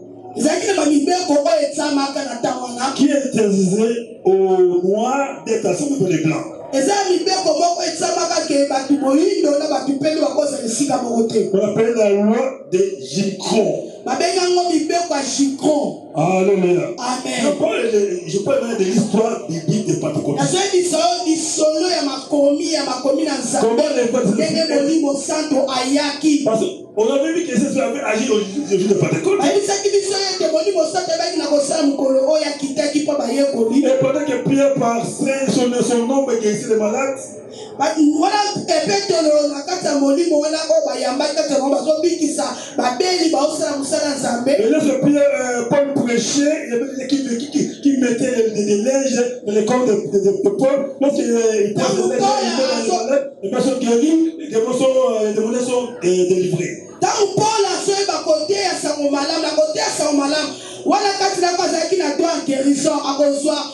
qui interdisaient aux Noirs d'être assemblés pour les Blancs. On appelle la loi de Jim Crow. Alléluia. Amen. Je parle de l'histoire biblique de Pentecôte. Comment les parce qu'on avait vu que Jésus avait agi au jour de Pentecôte. Et pendant que Pierre par son nom guérissait les malades, et là, Paul prêchait, il y avait des qui mettaient des linges dans les corps de Paul. Lorsqu'il prêchait les personnes guéries, les démons sont délivrés. Tant Paul a fait côté à sa malam, la côté à sa malam. Voilà quand il a passé na doigt guérison à reçoit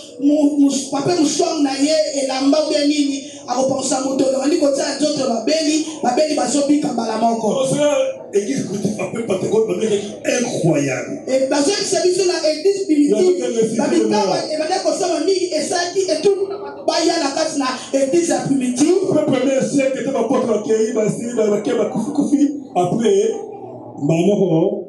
papa mouchon naie et la mbabé nini à repenser à mon dos. On dit que ça d'autres babeli basopi kambala moko. Église après Pentecôte, incroyable. Et parce que c'est bien la église primitive. Babita et bada ko ça mami et ça qui et tout baya la katna église primitive. Le premier siècle était ma porte accueilli, ma kufi. Après, maman,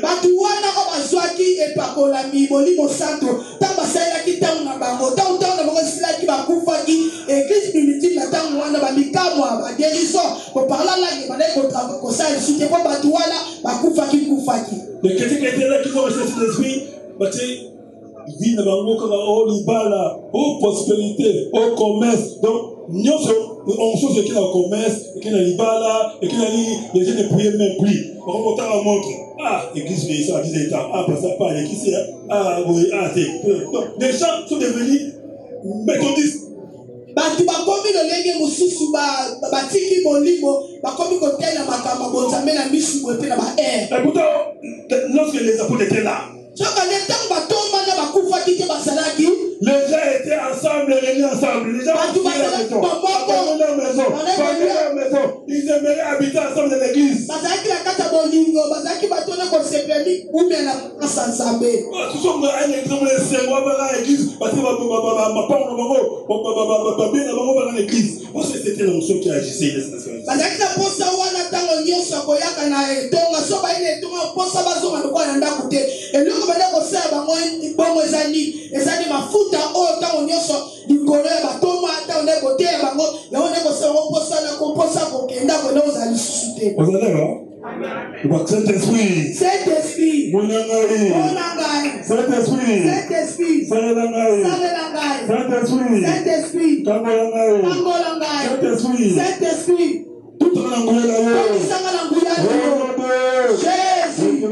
bato wana ko bazwaki epakolami molimo santo ntango basalelaki ntango na bango ntango na bango esilaki bakufaki église primitive na ntango wana bamikamwa bageriso koparla langue bandaki kosala lisusu te mpo bato wana bakufaki. Les chrétiens qui étaient là, qui ont reçu cet esprit, vie na bango kaka o libala, o prospérité, au commerce. Donc, on chose qui est au commerce, qui est dans libala, et qui est les gens ne priaient même plus. On remonte à montre. Ah, l'église mais ça a 10 ans. Ah, pas ça, pas l'église. Ah, oui, ah, c'est. Donc, les gens sont devenus méthodistes. Bato bakomi lolenge mosusu batiki molimo bakomi kotela makambo bonzambe na misu bote na ba air. Et pourtant, lorsque les apôtres étaient là, soka le temps batoma na bakufaki te basalaki. Les gens étaient ensemble, réunis ensemble. Les gens venaient à la maison. Ils aimeraient habiter ensemble dans l'église. Bazaki la kata bolingo, bazaki batona ko sepeli ou bien na ensemble. Tout ça on a un exemple de c'est moi dans l'église parce que ma l'église. Parce que c'était l'onction qui agissait les nations. Bazaki na posa wana tango nyonso koyaka na etonga so ba ile etonga posa bazonga ndoko na ndako te. Eloko bana ko sala bango bongo ezali mafuta o tango nyonso likolo ya batoma ata on eko te bango ya on eko sala posa na ko posa ko kenda ko na ozali susu te. Vous allez là? Saint-Esprit. Saint-Esprit. Monangai. Saint-Esprit. Saint-Esprit. Saint-Esprit. Saint-Esprit. Tangolangai. Saint-Esprit. Saint-Esprit. Tout le monde Jésus.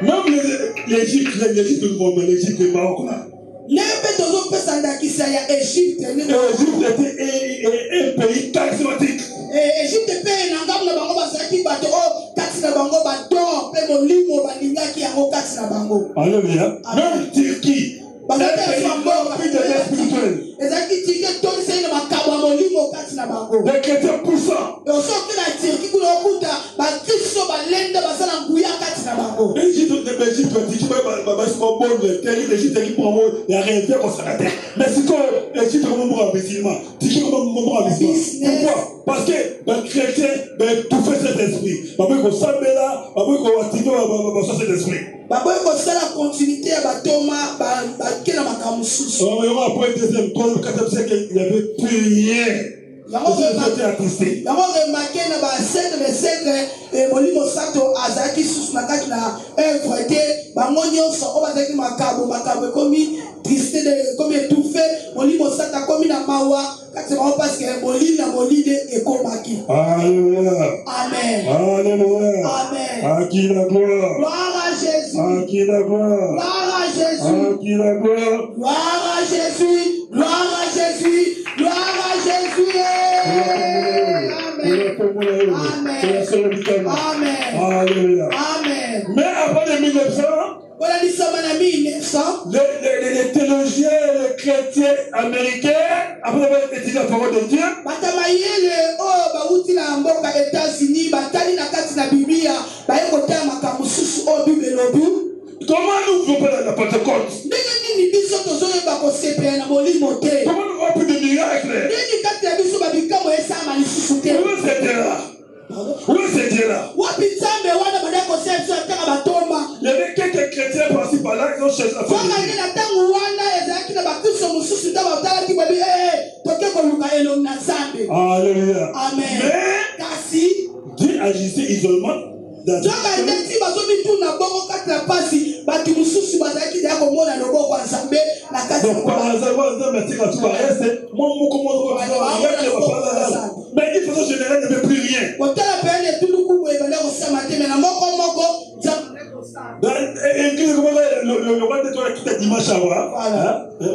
Même l'Égypte, l'Égypte est Maroc là. L'Égypte était un pays charismatique. Égypte pays nangam na bango bazaki bato o kati na bango bato pe molimo balingaki yango kati na bango. Alléluia. Même Turquie. Ezaki Turquie to c'est na makabo molimo kati na bango. Des chrétiens puissants. Et aussi que la Turquie kuna okuta ba Kristo balenda basala nguya kati na bango. L'Égypte Turquie bon le terrible Égypte qui prend il y a rien fait comme ça la terre. Mais c'est que Égypte comme un musulman. Turquie comme un musulman. Pourquoi? Parce que les chrétiens tout fait cet esprit. Parce que ça là, parce que activer cet esprit. Babo ko sala continuité ya batoma ba kena makamususu. Après le deuxième, troisième, quatrième siècle, il n'y avait plus rien. Yango remarqué na ba siècle molimo sato azaki susu na kati na œuvre te bango nyonso o bazaki makabo ekomi triste de comme étouffé molimo sato komi na mawa kati ba parce que molini na molide ekomaki. Alléluia. Amen. Alléluia. Amen. À qui la gloire? Gloire à Jésus. À qui la gloire? Gloire à Jésus. À qui la gloire? Gloire à Jésus. Gloire à Jésus. Gloire à Jésus. Amen. Amen. Alléluia. Amen. Mais après 1900, les théologiens, les chrétiens américains, après avoir étudié la parole de Dieu, comment nous pouvons faire la Pentecôte? Comment nous avons plus de miracles? Où c'était là? Où c'était là? Il y avait quelques chrétiens par-ci par-là qui ont cherché la famille. Alléluia. Amen. Mais Dieu agissait isolement. Dans mais il faut général ne veut plus rien. Le roi de toi qui t'a dimanche à voir.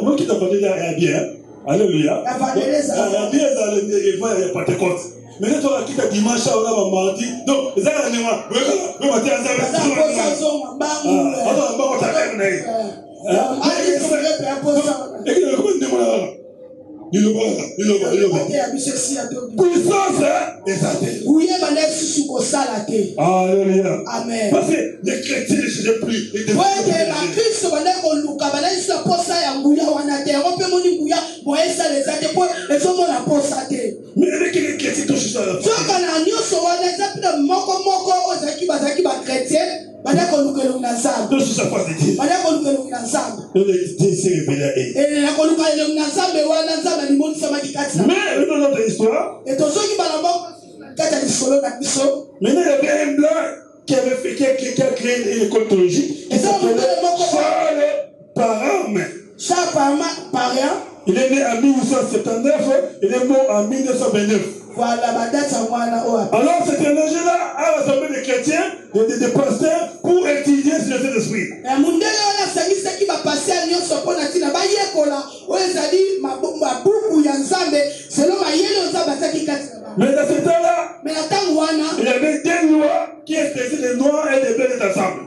Moi qui t'a parlé là, bien. Alléluia. Bien, il va y avoir Pentecôte. Mais là, toi qui t'a dimanche à voir, mardi. Donc, les gens, nous matin, puissance Alléluia. Amen. Parce que les chrétiens ne cherchaient plus. Donc, sur sa face de Dieu. Donc, Dieu s'est révélé à elle. Mais, dans notre histoire, maintenant, il y avait un blanc qui a créé une école théologique qui s'appelait Charles Parham. Il est né en 1879, il est mort en 1929. Alors, cet énergie-là a rassemblé des chrétiens, des pasteurs, pour étudier sur le Saint-Esprit. Mais dans ce temps-là, il y avait des lois qui étaient des noirs et des blancs ensemble.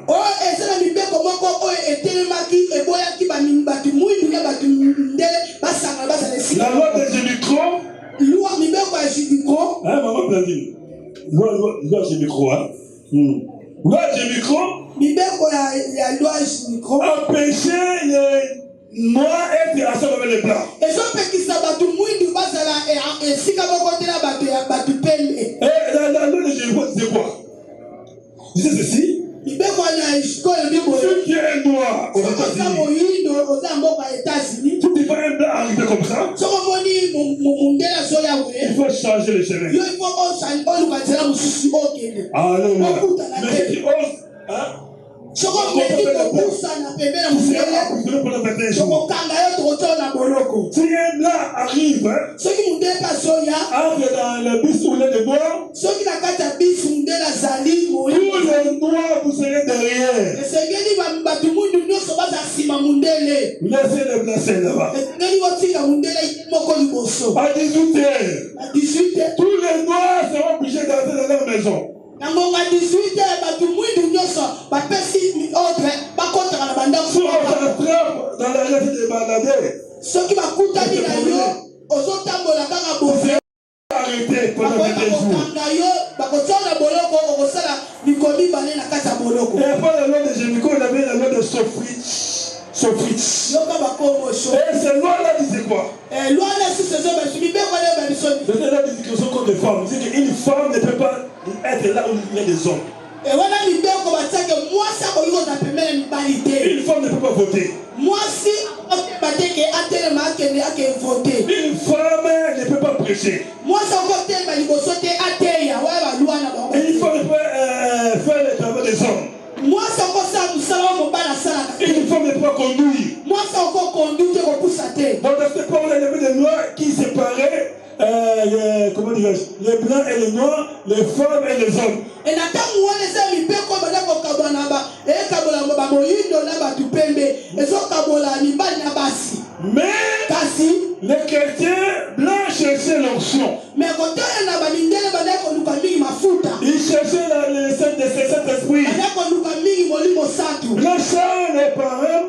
La loi de Jémicro. Hein, maman Blandine. Loi Jémicro, hein. Loi Jémicro empêchait les noirs d'être ensemble avec les blancs. Et la loi de Jémicro disait quoi? Disait ceci. Ceux qui est noir aux États-Unis, tout n'est pas un blanc arrivé comme ça. Il faut changer le chemin. Alléluia. Mais ceux qui osent, hein? Si un blanc arrive, entre dans le bus où il y a des noirs, tous les noirs vous serez derrière. Laissez les blancs là-bas. À 18h, tous les noirs seront obligés d'entrer dans leur maison. Dans la lettre de Bangladesh. Arrêtez pendant 21 jours. Et après la loi de Jémicro, il y avait la loi de Sofrich. Et ces lois-là disaient quoi? C'était la discussion contre les femmes. C'est qu'une femme ne peut pas être là où il y a des hommes. Une femme ne peut pas voter. Une femme ne peut pas prêcher. Une femme ne peut faire le travail des hommes. Une femme ne peut pas conduire. Donc dans cette parole, il y avait des lois qui séparaient comment dirais-je, les blancs et les noirs, les femmes et les hommes. Mais les chrétiens blancs cherchaient l'onction. Ils cherchaient le Saint-Esprit. Le Charles Parham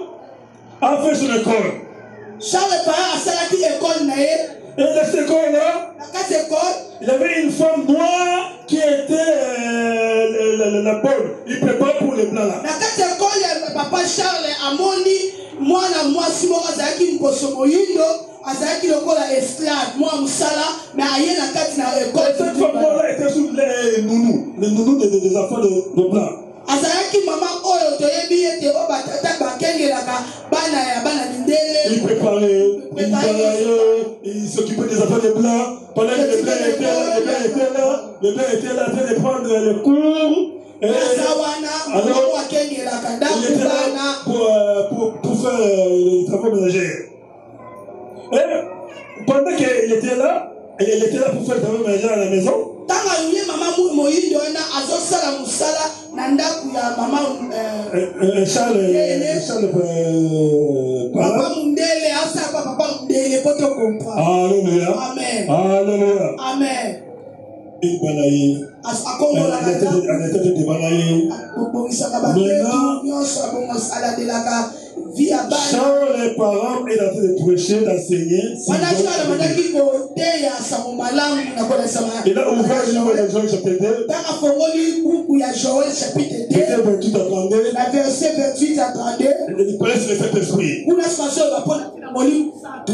a fait son école. Et dans cette école-là, il y avait une femme noire qui était la bonne. Il préparait pour les blancs là. Cette femme-là était sous les nounous des enfants de blancs. Il préparait, il balayait, il s'occupait des affaires des blancs. Pendant que les blancs étaient là en train de prendre les cours. Alors, il était là pour faire les travaux ménagers. Et pendant qu'il était là, pour faire les travaux ménagers à la maison. Charles Alléluia. Alléluia. Amen. Il balayait. Elle était de balayer. Charles Parham est en train de prêcher, d'enseigner. Il a ouvert le livre de Joël chapitre 2. Verset 28 à 32. Il parlait sur le Saint-Esprit.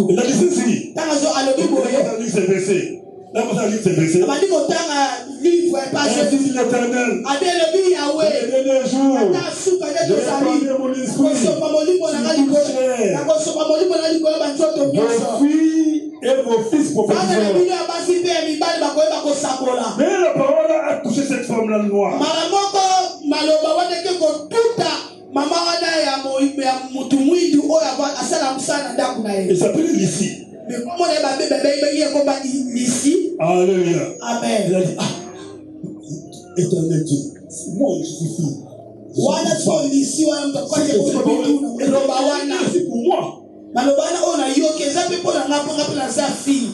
Il a dit ceci. Il a entendu ce verset. Là, vous allez lire ce verset. abandi kotanga livre page Ainsi dit l'Éternel. ade elobi Ces Yahweh derniers jours, ata suka nde je vais tozali parler mon esprit. kosopa molimo nanga likolo nakosopa molimo na likolo banzoto Vos nyonso filles et vos fils bana na prophétiseront. bino ya basi mpe ya mibali bakoyeba kosakola Mais la parole a touché cette femme-là noire. mara moko maloba wana eke kotuta mama wana ya mutu mwindu oyo asala mosala na ndako na Il ye s'appelle Lissi. kombo na ye babengi ekomba lisi Alléluia. amen Il a dit, éternel Dieu, moi je suis fille. wana so lisi wana moto akwate kobituna eloba wana C'est pour moi. maloba wana oyo nayoki eza mpe mpo na nga mpo nga mpe naza fille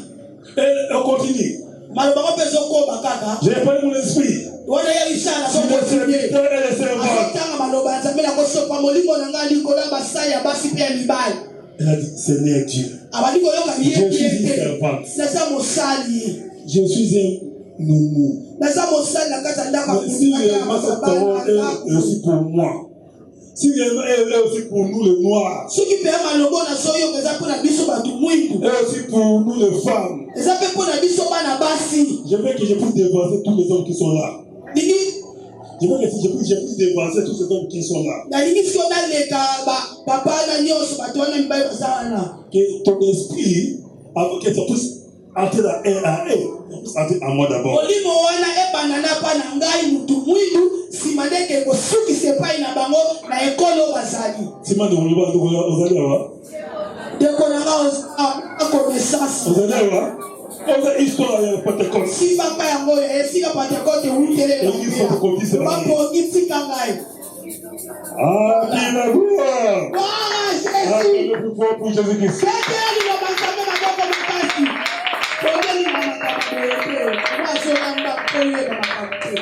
Et on continue. maloba ngo mpe ezokoba kaka J'ai parlé mon esprit. wana ye isala Sur les serviteurs et les servantes. azotanga maloba ya nzambe na kosopa molimo na nga likolo ya basali ya basi mpe ya mibali Elle a dit, Seigneur Dieu, abandi koyoka je suis une yeyete servante. naza mosali Je suis un noumou. naza mosali na kati ya ndako Mais si réellement cette parole est aussi pour moi, si réellement elle est aussi pour nous les noirs, soki mpe ya malobo nazoyoka eza mpo na biso bato mwindu et aussi pour nous les femmes, eza mpe mpo na biso bana basi je veux que je puisse dévancer tous les hommes qui sont là. lingi Je veux que je puisse dévancer tous ces hommes qui sont là. nalingi siko naleka papa na nyonso bato wana mibali baza wana Que ton esprit, avant que ça puisse entrer dans un à un, ça puisse entrer en moi d'abord. molimo wana ebandana mpa na ngai mutu mwindu nsima ndeke ekosukisa epai na bango na ekolo oyo bazali Si moi de vous allez voir, ndeko nanga akonaissance vous allez voir, on a histoire à Pentecôte. sifa mpa yango oyo esika pentekote eutelelabapongi tika ngai Ah, qui est la gloire! wala Ah, jésus le plus fort pour Jésus-Christ. beteli lobanzambe maboko makasi tobeli na makambo ete nazolamba koyeba makambo te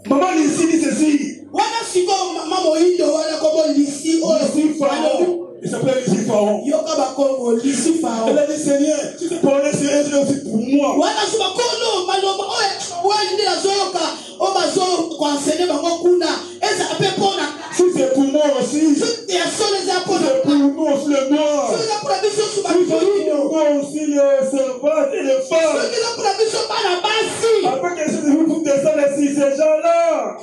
Maman ici dit ceci. wana sikoyo mama moyindo wana kombo lisi oyo Ici Pharaon. Il s'appelle ici Pharaon. yoka bakongo lisi fao Elle a dit Seigneur, si tu parlais, c'est aussi pour moi. wana so bakono maloba oyo wani nde nazoyoka oyo bazokoansene bango kuna ezala mpe mpona Si c'est pour moi aussi, soki ya solo eza mpona c'est pour nous aussi les noirs. soki eza mpona biso su Si c'est pour bamoyindo nous aussi les servantes et les femmes. soki eza mpona biso bana basi Après que je vous pour descendre ici, ces gens-là.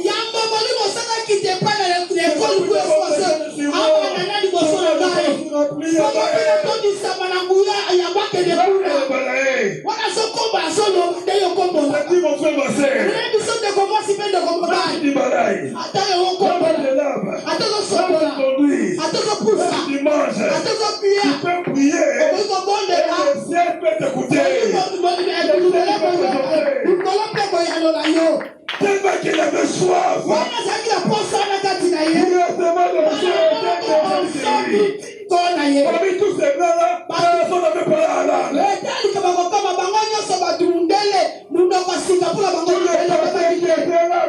yango molimo osakaki te epai na ekolo kuefoso awanana liboso na ngai omokina tondisama na nguya yango akende kuna wana sokomba azoloba nde yokombola Mon frère, ma soeur, oyebi biso ndeko mwasi mpe ndeko mobali dis balaye. ata yokombola De l'âme. ata ozosokola Conduire. ata ozopusa Dimanche. ata ozopia Tu peux prier. okoki kobondela Et le ciel peut t'écouter. likolo mpe koyanola yo Tellement qu'il avait soif. wana azalaki na posa wana kati na ye Directement dans le ciel. kona ye Parmi tous ces gars-là, personne n'avait parlé à l'âne. etalika bakokama bango nyonso bato mundele munoko asika mpona bango Tous les personnes qui étaient là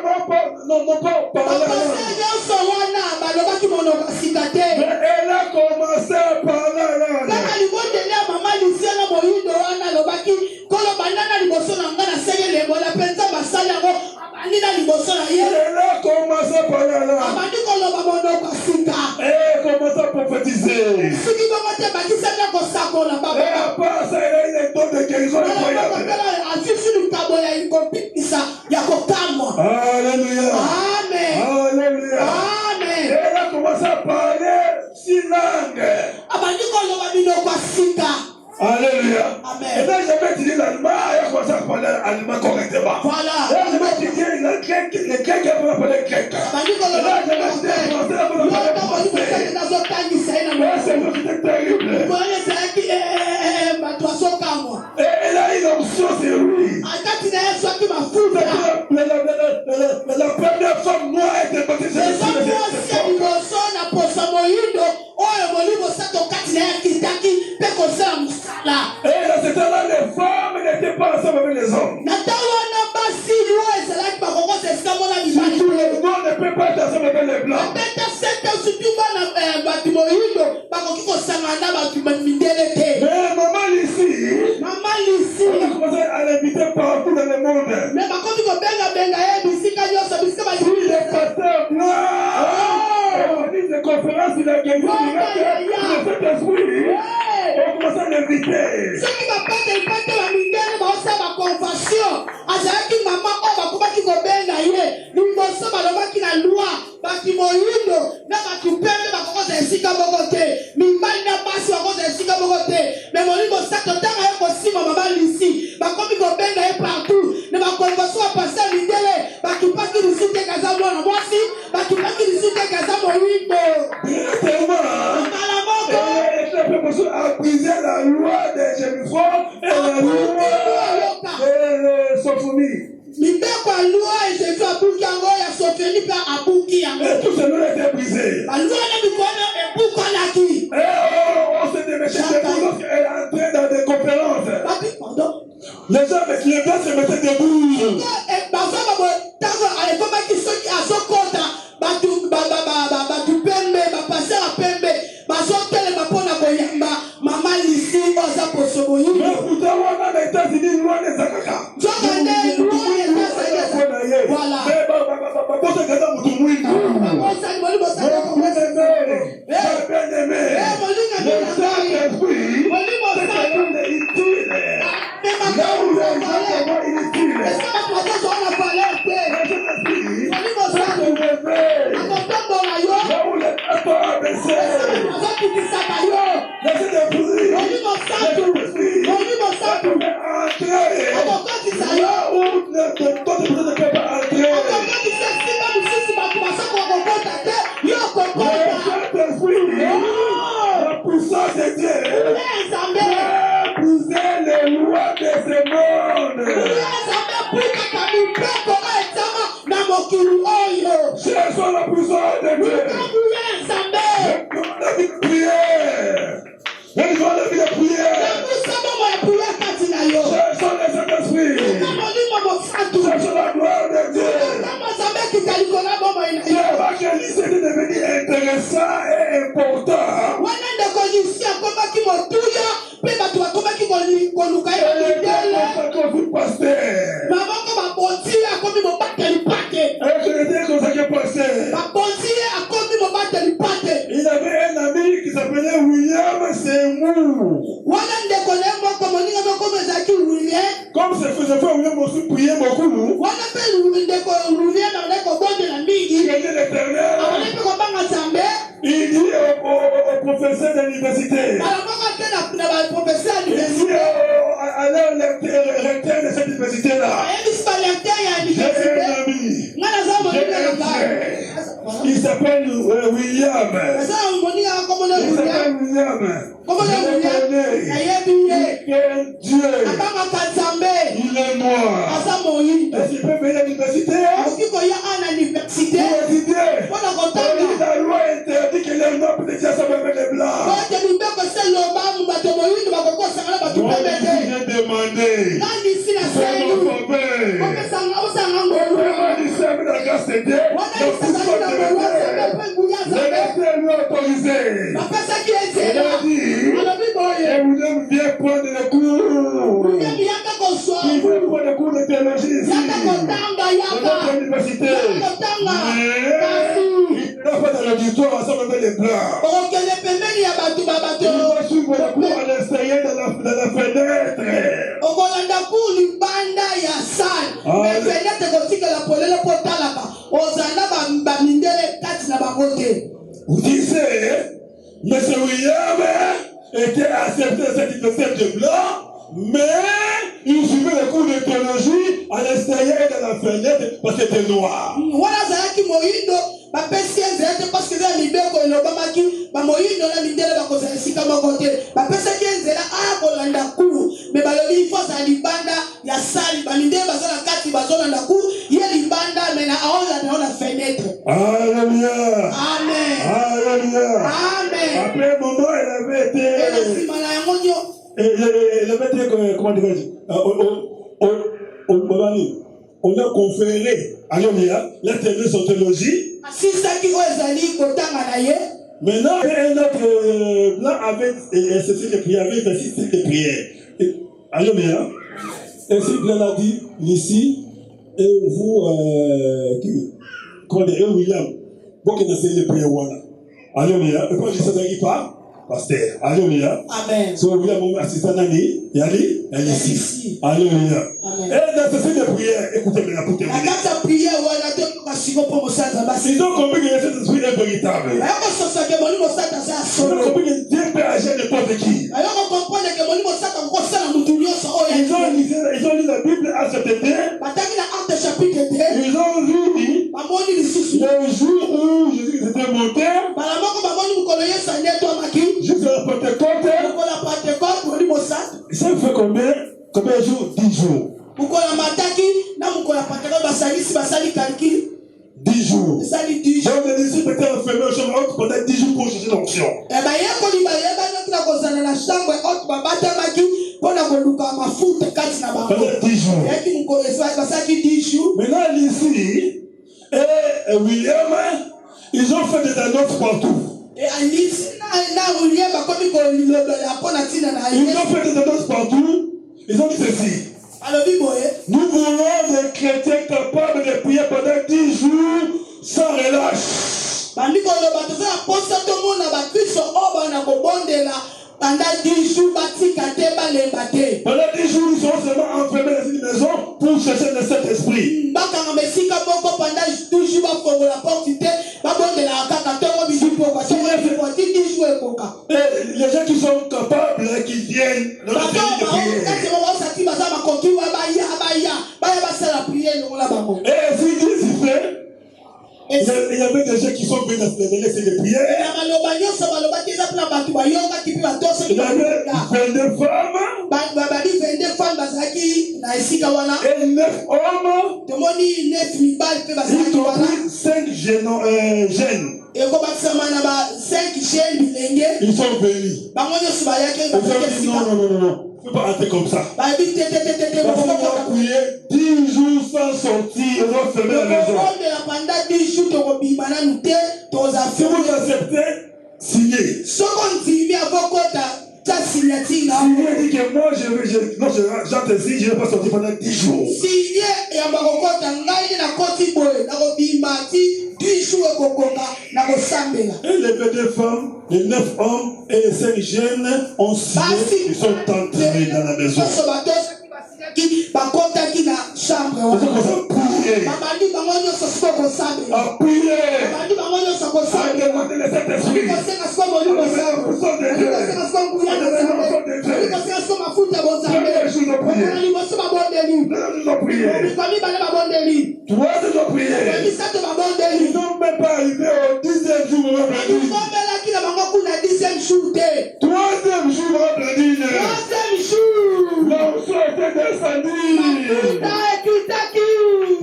n'ont pas parlé à bakose l'âne. nyonso wana balobaki monoko asika te Mais elle a commencé à parler à l'âne. kaka libondeli ya mama lisiana moyindo wana alobaki kolo bandana liboso na nga nasengi lembola mpenza basali yango abandi na liboso na ye Elle a commencé à parler à l'âne. abandi koloba monoko asika Elle a commencé à prophétiser. soki bongo te bakisaka kosakola Et à part ça, elle a eu les dons de guérison incroyables. asisi likambo ya kopikisa ya kokamwa Alléluia. amen Alléluia. amen Elle a commencé à parler six langues. abandi koloba minoko asika Alléluia. Amen. Elle n'a jamais étudié l'allemand, elle a commencé à parler allemand correctement. voilà Elle n'a jamais étudié le grec, elle a parlé grec. abandi koloba minoko te yota molimosa nazotangisa ye na C'est terrible. mokoyani ezalaki bato azokamwa Et elle a eu l'onction sur lui. akati na ye zwaki mafuta La première femme noire était baptisée. eza mwasi ya liboso na posa moyindo oyo molimo sato kati na ye akitaki mpe kosala mosala Et dans ce temps-là, les femmes n'étaient pas ensemble avec les hommes. na ntango wana basi oyo ezalaki bakokosa esika mona mibali Tout le monde ne peut pas être ensemble avec les blancs. beta sete surtout bana bato moyindo bakoki kosangana na bato mindele te Mais maman ici, mama lisi on a commencé à l'inviter partout dans le monde. me bakoki kobengabenga ye bisika nyonso bisika Tous les pasteurs blancs organisent des conférences sur la guérison du Saint-Esprit. On commence à l'inviter. soki bapate ipate bamindele baosala convention azalaki mama oyo bakomaki kobenga ye liboso balobaki na loi bati moyindo na bati pembe bakokoza esika moko te mibali na basi bakokoza esika moko te me molimo sato ntango ye kosima mama lisi bakomi kobenga ye partout na bakonvention bapasa mindele bakipaki lisu te kaza mwana mwasi bakipaki lisu te kaza moyindo mbala moko a brisé la loi des Jérusalem et la loi de Sophonie. Mibeko a loi et j'ai vu abuki yango ya Sophonie pe abuki yango. Et tout cela a été brisé. La loi na bikono e bukolaki. Et on s'est déméché debout lorsqu'elle est entrée dans des conférences. Pardon. Les gens avec les blancs se mettaient debout. Bazaba bo tango alekoma kisoki azokota batu pembe bapasera pembe bazotelema mpona koyamba mama lisi oza poso boyini. Mais pourtant wana na États-Unis loi ezakaka. Zongande loi ezakaka. Voilà. Bakosa kaza mutu mwingi. Bakosa ni molimo sa ko bien-aimé. Le Saint-Esprit, c'est utile. Là où les gens sont inutiles. Le Saint-Esprit, c'est levé. Là où les pasteurs ont baissé. Le Saint-Esprit, entrer. Là où d'autres personnes ne peuvent pas entrer. La puissance de Dieu peut briser les lois de ce monde. Cherchons la puissance de Dieu. La vie de prière. Les gens de vie de prière. Cherchons le Saint-Esprit. Cherchons la gloire de Dieu. Dieu va que l'issue de devenir intéressant et important. Il avait un ami qui s'appelait William Seymour. Comme ce frère William aussi priait beaucoup. Il était l'éternel. Il dit au professeur de l'université. Il dit à le recteur de cette université-là. J'ai un ami. J'ai un frère. Il s'appelle William. Il s'appelle William. Je le connais. Quel Dieu. Il est moi. Est-ce qu'il peut venir à l'université? Pour étudier. La loi interdit que les noirs puissent dire ça avec les blancs. Moi, j'ai demandé. C'est mon faveur. Vraiment, il serve la grâce de Dieu. Le lui autorisé. Il a dit, et William vient prendre le cours. Il veut prendre le cours de théologie ici. Dans notre université. Il n'a pas dans l'auditoire ensemble avec les blancs. Il va suivre le cours à l'extérieur de la fenêtre. Vous disiez, M. William était accepté à cette université de blanc, mais il suivait le cours de théologie à l'extérieur de la fenêtre parce que c'était noir. Parce que les libéraux et l'Obamaki, Mamoïno, la Mindela, la Cosa, Sikama Côté, ma personne est là, Bolanda Kou, mais Balobi, Foss, à Libanda, Yassali, Balinde, Bazana Kati, Bazona Nakou, Yalibanda, mais on a fenêtre. Alléluia. Amen. Alléluia. Amen. Après un moment, elle avait été. Comment dirais-je? On a conféré, alléluia, la théologie. Maintenant, un autre blanc avait ceci de prière, avait fait système de prière. Alléluia. Et si blanc a dit, ici, et vous, comment dire, William, vous qui n'essayez de prier, voilà. Alléluia. Et quand je ne sais pas, pasteur. Alléluia. Amen. Si vous voulez mon assistant Nani, Yali, elle est ici. Alléluia. Amen. Et dans ce film de prière, écoutez bien pour terminer. Ils ont compris que cet esprit est véritable. Ils ont compris que Dieu peut agir n'importe qui. Ils ont lu la Bible à cet été. Ils ont vu le jour où Jésus était monté. Jusqu'à la Pentecôte. Ça fait combien de jours? 10 jours. 10 jours. Donc les disciples étaient enfermés au champ haute pendant 10 jours pour chercher l'onction. Pendant 10 jours. Maintenant ici, et William, ils ont fait des annonces partout. Ils ont fait des annonces partout. Ils ont dit ceci. Nous voulons des chrétiens capables de prier pendant 10 jours sans relâche. Pendant 10 jours, ils sont seulement enfermés dans une maison pour chercher le Saint-Esprit. Les gens qui sont capables, qui viennent dans le pays de prier. Et s'ils disent, il y avait des gens qui sont venus dans les délais de prière. Il y avait 22 femmes et 9 hommes. Ils ont pris 5 jeunes. Ils sont venus. Ils ont dit non. Il ne faut pas entrer comme ça. Parce qu'on va prier 10 jours sans sortir. On va fermer la maison. Si vous acceptez, signez. Signé dit que moi, j'entre ici, je ne vais pas sortir pendant 10 jours. Et les 22 femmes, les 9 hommes et les 5 jeunes ont signé, ils sont entrés dans la maison. Ils ont commencé à prier, à demander le Saint-Esprit, à demander la puissance de Dieu, à demander la puissance de Dieu. Première chose à prier. Deuxième chose à prier. Troisième chose à prier. Ils n'ont même pas arrivé au 10e jour. Troisième jour, l'onction était descendue.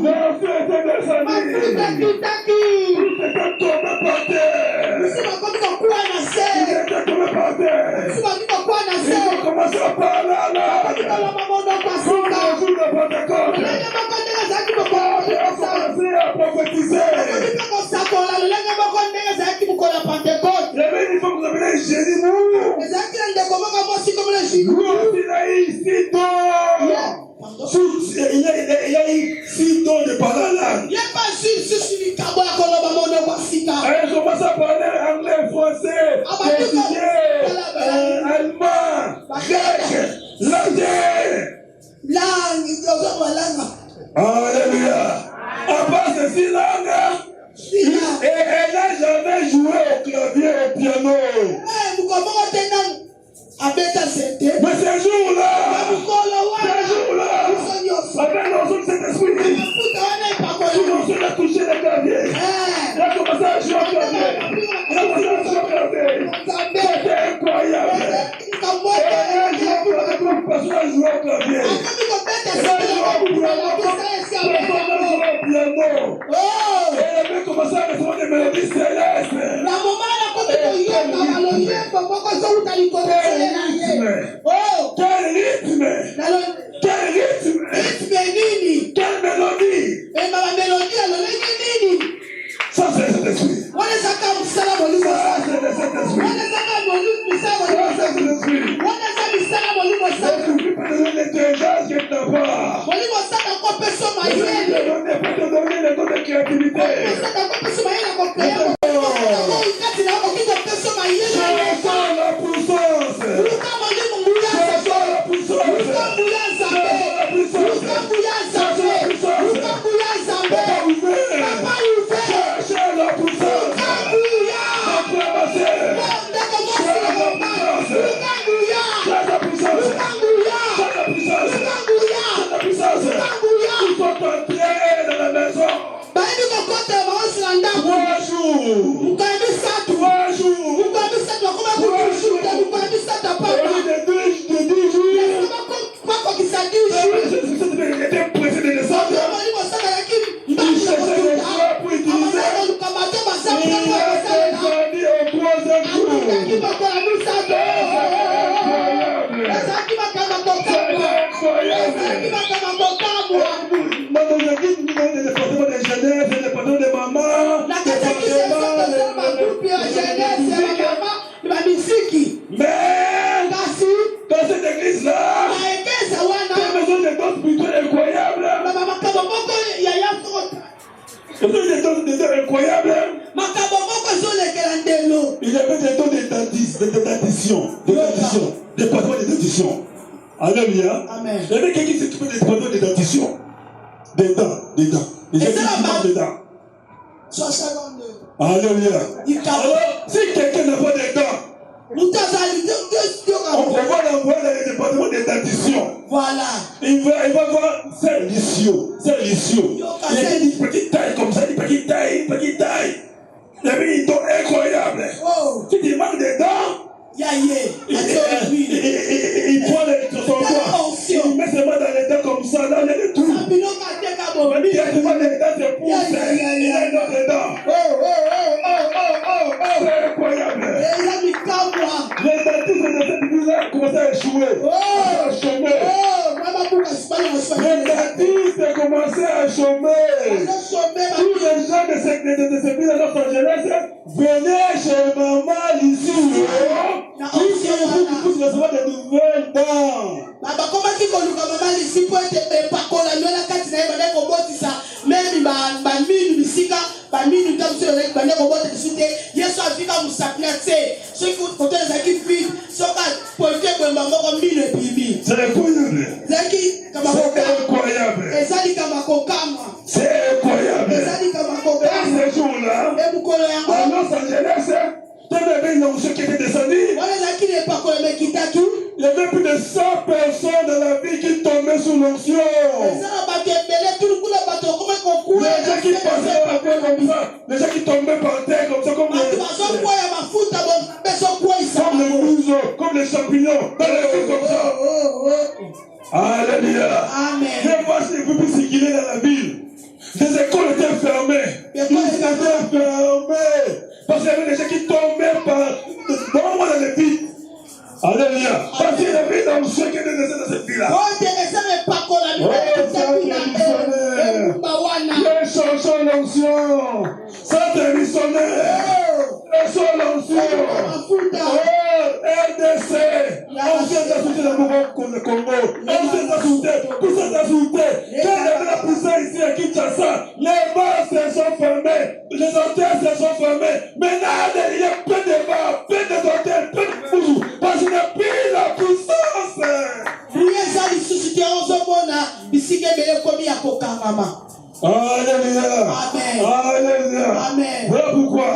L'onction était descendue. Tout était tombé par terre. Tout était tombé par terre. Ils ont commencé à parler à l'âme. Comme le jour de Pentecôte. Ils ont commencé à prophétiser. Il y avait une femme qui s'appelait Jérimou. Il y a eu 6 dons de parler à l'âme. Elle commence à parler anglais, français, portugais, allemand, grec, latin. Alléluia. À part ces 6 langues, elle n'a jamais joué au clavier, au piano. Mais ces jours-là, avec l'onction de Saint-Esprit, sous l'onction de toucher le clavier, il a commencé à jouer au clavier. C'était incroyable. Et personne n'a joué au clavier. Et elle avait commencé à recevoir des mélodies célestes. Quel rythme! Quelle mélodie! Ça c'est le Saint-Esprit. Ça c'est le Saint-Esprit. L'intelligence que tu n'as pas. Ne peut te donner le don de créativité. Je ressens la dans cette église-là, maison de dons spirituels incroyables. Il y avait des dons incroyables. Il y avait des dons de dentition, département de dentition. Alléluia. Amen. Il y avait quelqu'un qui s'occupait des départements de dentition. Des dents. Les gens qui manquent des dents. Alléluia. Alors, si quelqu'un n'a pas de dents, on va l'envoyer dans les départements de dentition. Voilà. Il va voir c'est l'icio. Il y a une petite taille comme ça, une petite taille. Il y avait une dent incroyable. Oh. Si tu manques des dents, il prend son doigt, il met ses mains dans les dents comme ça, là, il y a des trous. Il y a devant les dents, c'est poussé. Il y a une autre dent. C'est incroyable. Les dentistes de cette ville-là commencent à échouer. Les dentistes commençaient à chômer. Tous les gens de cette ville à Los Angeles venaient chez maman ici. Tous ceux qui poussent recevoir des nouvelles dents. C'est incroyable. C'est incroyable. Et ce jour-là, à Los Angeles, il y avait plus de 100 personnes dans la ville qui tombaient sous l'onction. Les gens qui passaient par terre comme ça, les gens qui tombaient par terre comme ça, comme les museaux, comme les champignons, dans les villes comme ça. Alléluia. Je vois ces peuples circuler dans la ville. Les écoles étaient fermées. Parce qu'il y avait des gens qui tombaient dans les vies. Alléluia. Parce qu'il y avait dans ceux qui étaient dans cette vie-là. Les chansons l'onction. Saint missionnaire. Les chansons l'onction. RDC. On s'est ajouté dans le Congo. On s'est ajouté. Tout s'est ajouté. Quand il y avait la puissance ici à Kinshasa, les bars se sont fermés. Les hôtels se sont fermés. Maintenant, il y a plein de bars, plein d'hôtels, plein de foudres. Parce qu'il n'y a plus la puissance. Alléluia. Alléluia. Voilà pourquoi.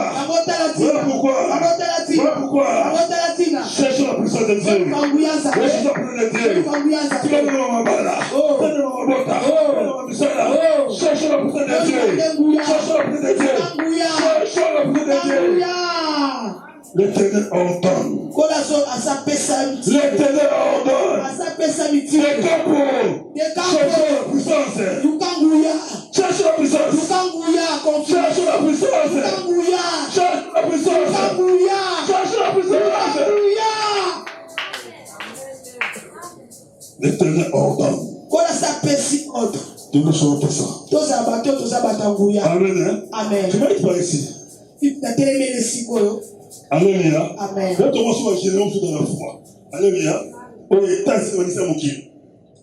Cherchons la puissance de Dieu. Cherchons la puissance de Dieu. Cherchons la puissance de Dieu. L'Éternel ordonne. L'Éternel ordonne. Des capos. Cherchons la puissance. Cherchons la puissance. Cherchons la puissance. Cherchons la puissance. Cherchons la puissance. L'Éternel ordonne. Nous sommes pour ça. Amen. Amen. Tu vas être par ici. Alléluia. Amen. Là, tu vas dans la foi. Alléluia.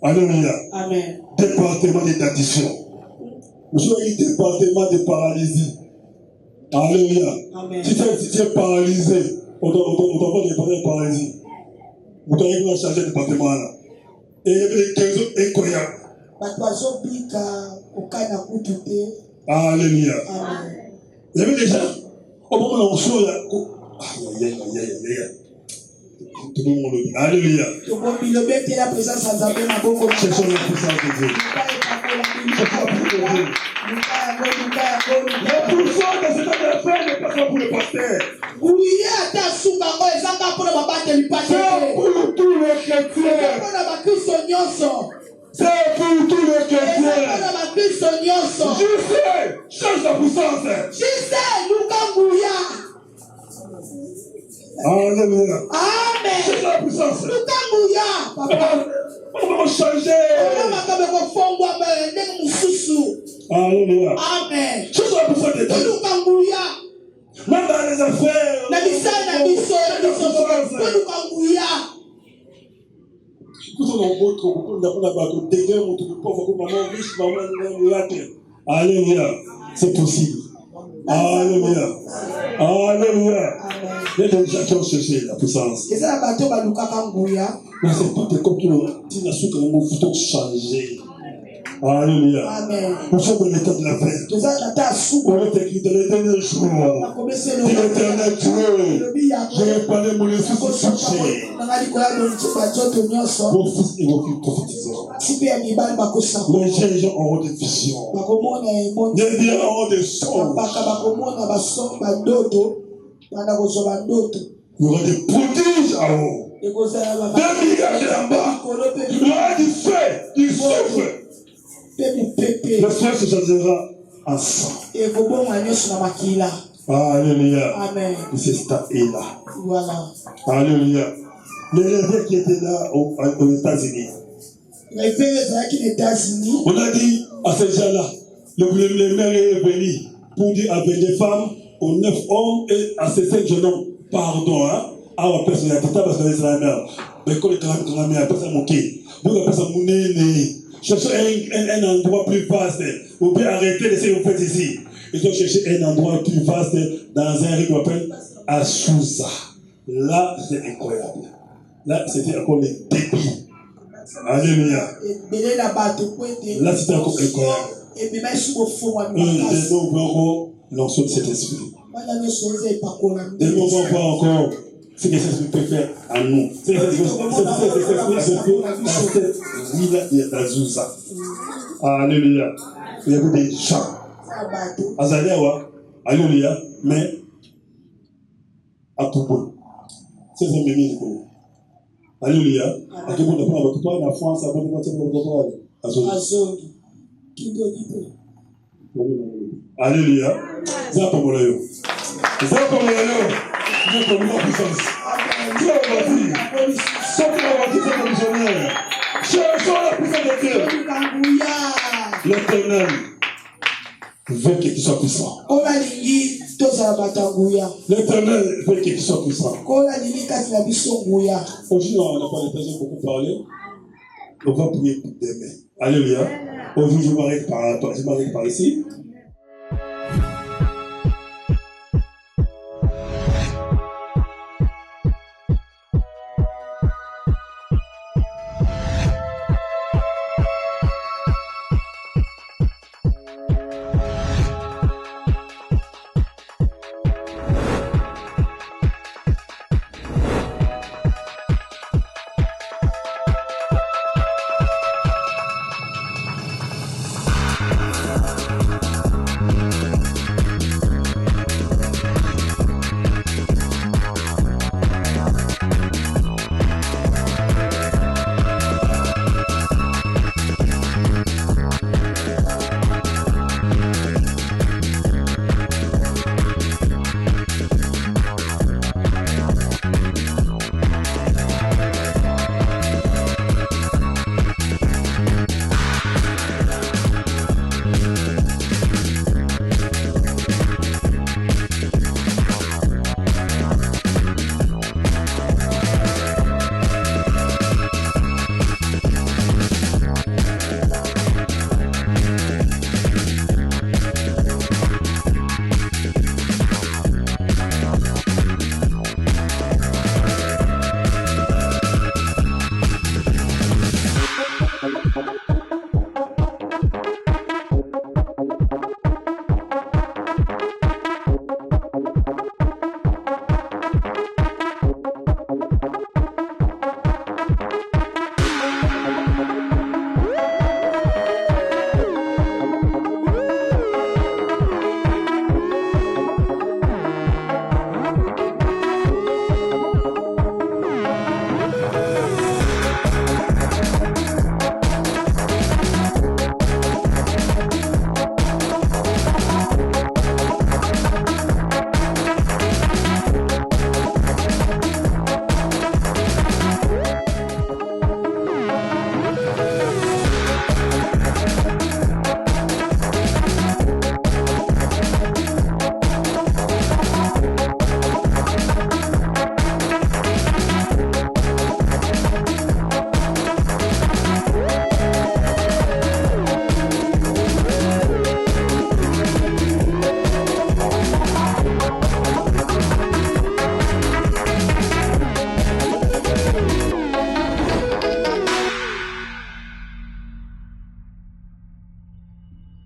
Alléluia. Amen. Département d'addiction. Nous sommes un département de paralysie. Alléluia. Amen. Si tu es paralysé, on t'envoie des départements de paralysie. On t'envoie changer de département là. Et il y avait des choses incroyables. Alléluia. Amen. Il y avait des gens, au moment où on sort là, tout le monde le dit. Alléluia. Cherchons la puissance de Dieu. Cherchons la puissance de Dieu. La puissance de cet affaire n'est pas pour le pasteur. C'est pour tous les chrétiens. C'est pour tous les chrétiens. Je sais, change la puissance. Alléluia. Amen. C'est la puissance. Lukanguya, papa. On va changer. Alléluia. Amen. C'est la puissance de Dieu. Lukanguya. Même dans les affaires. Na bisala na biso Lukanguya. Alléluia. C'est possible. Alléluia. Alléluia. Il y a des gens qui ont cherché la puissance. Mais c'est pas comme tu as su que nous faut changer. Alléluia. Amen. Nous sommes dans l'état de la paix. On est écrit dans les derniers jours. Dit l'Éternel Dieu, je vais parler mon esprit sur toucher. Vos fils et vos filles prophétiseront. Les jeunes gens auront des visions. Les vieux auront des songes. Il y aura des prodiges à haut. Des miracles en bas. Il y aura du feu, du souffle. Le feu se changera en sang. Alléluia. Amen. C'est ça et là. Voilà. Alléluia. Les réveils qui étaient là aux États-Unis. On a dit à ces gens-là, le maire est venu pour dire avec des femmes, aux 9 hommes et à ces 5 jeunes hommes, pardon, hein, à la personne, il y a tout à parce que c'est la mère. Mais quand la mère, personne moquée. Vous la personne mounée, cherchez un endroit plus vaste. Vous pouvez arrêter de ce que vous faites ici. Ils ont cherché un endroit plus vaste dans un rue qu'on appelle Azusa. Là, c'est incroyable. Là, c'était encore les débits. Alléluia. Là, c'était encore incroyable. Nous voulons l'onction de cet esprit. Et nous ne voyons pas encore ce que cet esprit peut faire à nous. Cet esprit peut dans cette ville d'Azusa. Alléluia. Il y a des gens. Azalewa. Alléluia. Mais à tout bon. C'est un mémé. Alléluia. À quel point on a pris la France, à quel point on a pris Alléluia. Zapomolayo. Zapomolayo. Zapomolayo puissance. Dieu va dire. Sortez la voiture de missionnaire. Cherchons la puissance de Dieu. L'Éternel veut que tu sois puissant. L'Éternel veut que tu sois puissant. Aujourd'hui, on n'a pas l'occasion de beaucoup parler. On va prier demain. Alléluia. Aujourd'hui, je m'arrête par ici.